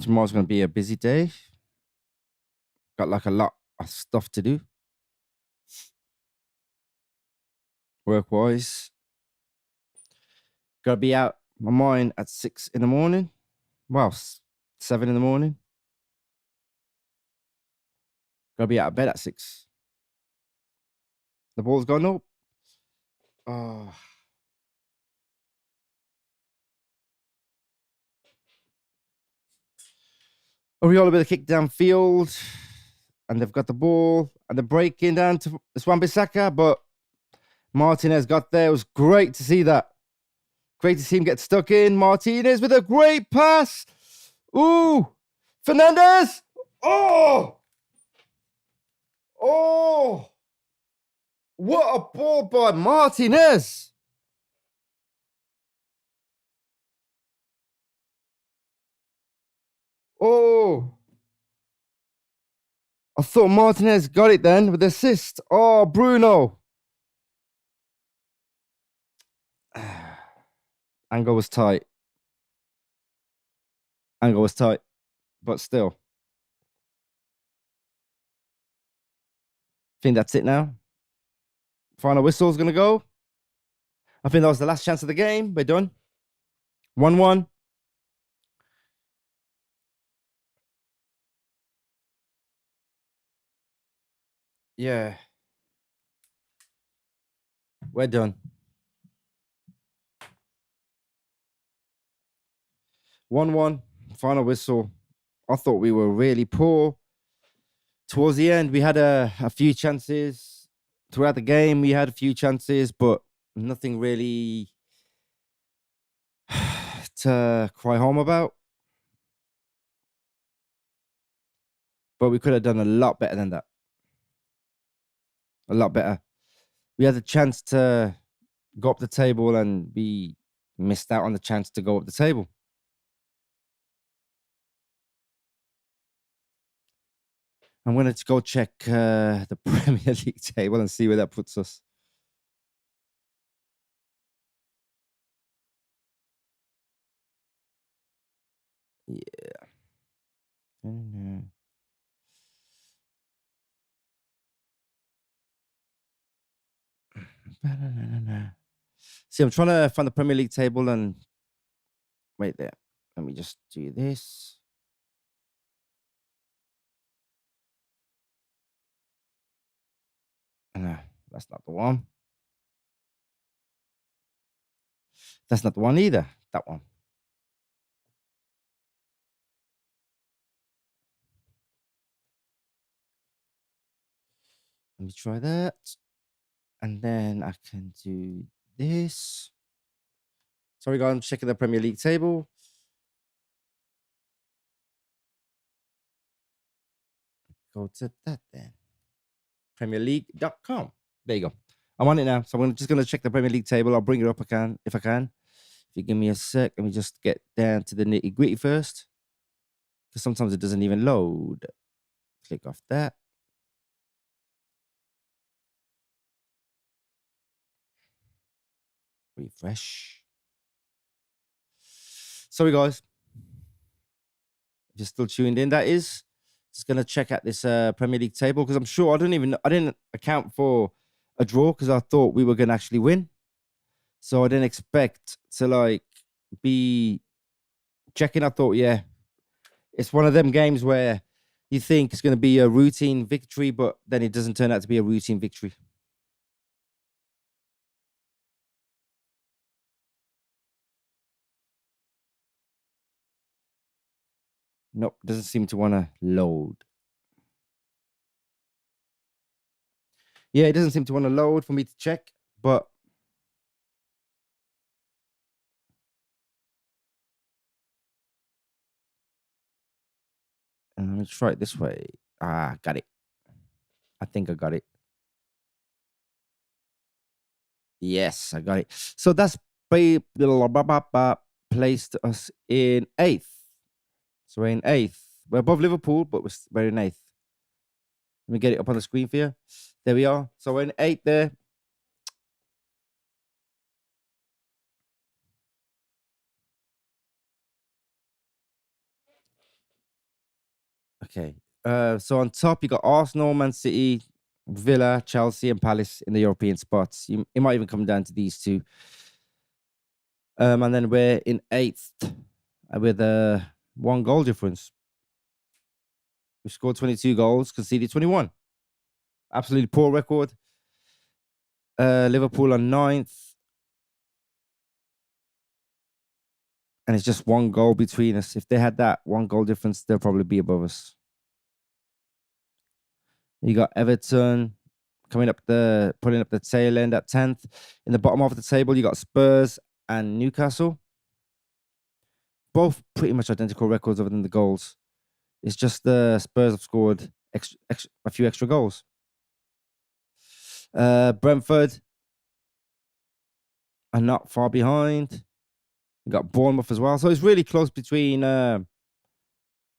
Tomorrow's going to be a busy day. Got like a lot of stuff to do. Work-wise. Gotta be out my mind at 6 in the morning. Well, 7 in the morning. Gotta be out of bed at 6. The ball's gone up. Oh. Oriola with a kick downfield. And they've got the ball. And they're breaking down to Wan-Bissaka. But Martinez got there. It was great to see that. Great to see him get stuck in. Martinez with a great pass. Ooh. Fernandez. Oh. Oh. What a ball by Martinez. Oh. I thought Martinez got it then with the assist. Oh, Bruno. Angle was tight. Angle was tight. But still. I think that's it now. Final whistle's going to go. I think that was the last chance of the game. We're done. 1-1. Yeah. We're done. 1-1. Final whistle. I thought we were really poor. Towards the end, we had a few chances. Throughout the game, we had a few chances, but nothing really to cry home about. But we could have done a lot better than that. A lot better. We had the chance to go up the table and we missed out on the chance to go up the table. I'm going to go check the Premier League table and see where that puts us. Yeah. See, I'm trying to find the Premier League table and wait there. Let me just do this. No, that's not the one. That's not the one either. That one. Let me try that. And then I can do this. Sorry, guys, I'm checking the Premier League table. Go to that then. PremierLeague.com. There you go. I'm on it now. So I'm just going to check the Premier League table. I'll bring it up if I can. If you give me a sec, let me just get down to the nitty gritty first. Because sometimes it doesn't even load. Click off that. Refresh. Sorry, guys. If you're still tuned in, that is. Just going to check out this Premier League table because I'm sure I didn't account for a draw because I thought we were going to actually win. So I didn't expect to be checking. I thought, yeah, it's one of them games where you think it's going to be a routine victory, but then it doesn't turn out to be a routine victory. Nope, doesn't seem to want to load. Yeah, it doesn't seem to want to load for me to check, but let me try it this way. Got it. I think I got it. Yes, I got it. So that's placed us in 8th. So we're in 8th. We're above Liverpool, but we're in 8th. Let me get it up on the screen for you. there we are. So we're in 8th there. Okay. So on top, you got Arsenal, Man City, Villa, Chelsea, and Palace in the European spots. It might even come down to these two. And then we're in 8th with a 1 goal difference. We scored 22 goals, conceded 21. Absolutely poor record. Liverpool on 9th. And it's just 1 goal between us. If they had that 1 goal difference, they'll probably be above us. You got Everton putting up the tail end at 10th. In the bottom half of the table, you got Spurs and Newcastle. Both pretty much identical records other than the goals. It's just the Spurs have scored a few extra goals. Brentford are not far behind. You got Bournemouth as well. So it's really close between, I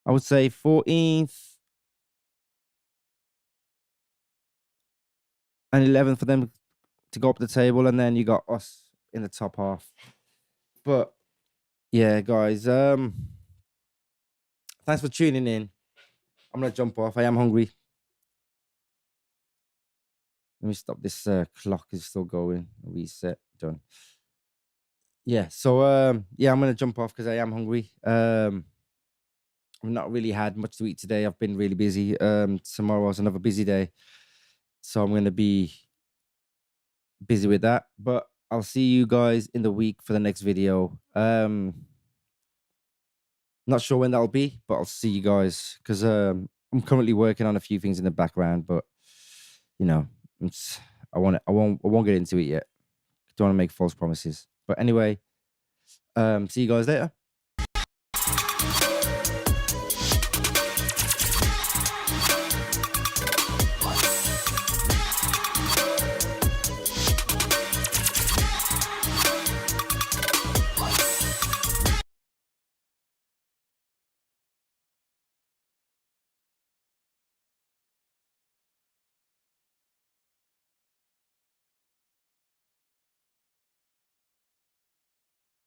would say, 14th and 11th for them to go up the table. And then you got us in the top half. But yeah, guys, thanks for tuning in. I'm going to jump off. I am hungry. Let me stop this clock is still going. Reset. Done. Yeah. So yeah, I'm gonna jump off because I am hungry. I've not really had much to eat today. I've been really busy. Tomorrow's another busy day. So I'm gonna be busy with that. But I'll see you guys in the week for the next video. Not sure when that'll be, but I'll see you guys because I'm currently working on a few things in the background, but you know, I won't get into it yet. Don't want to make false promises. But anyway, see you guys later.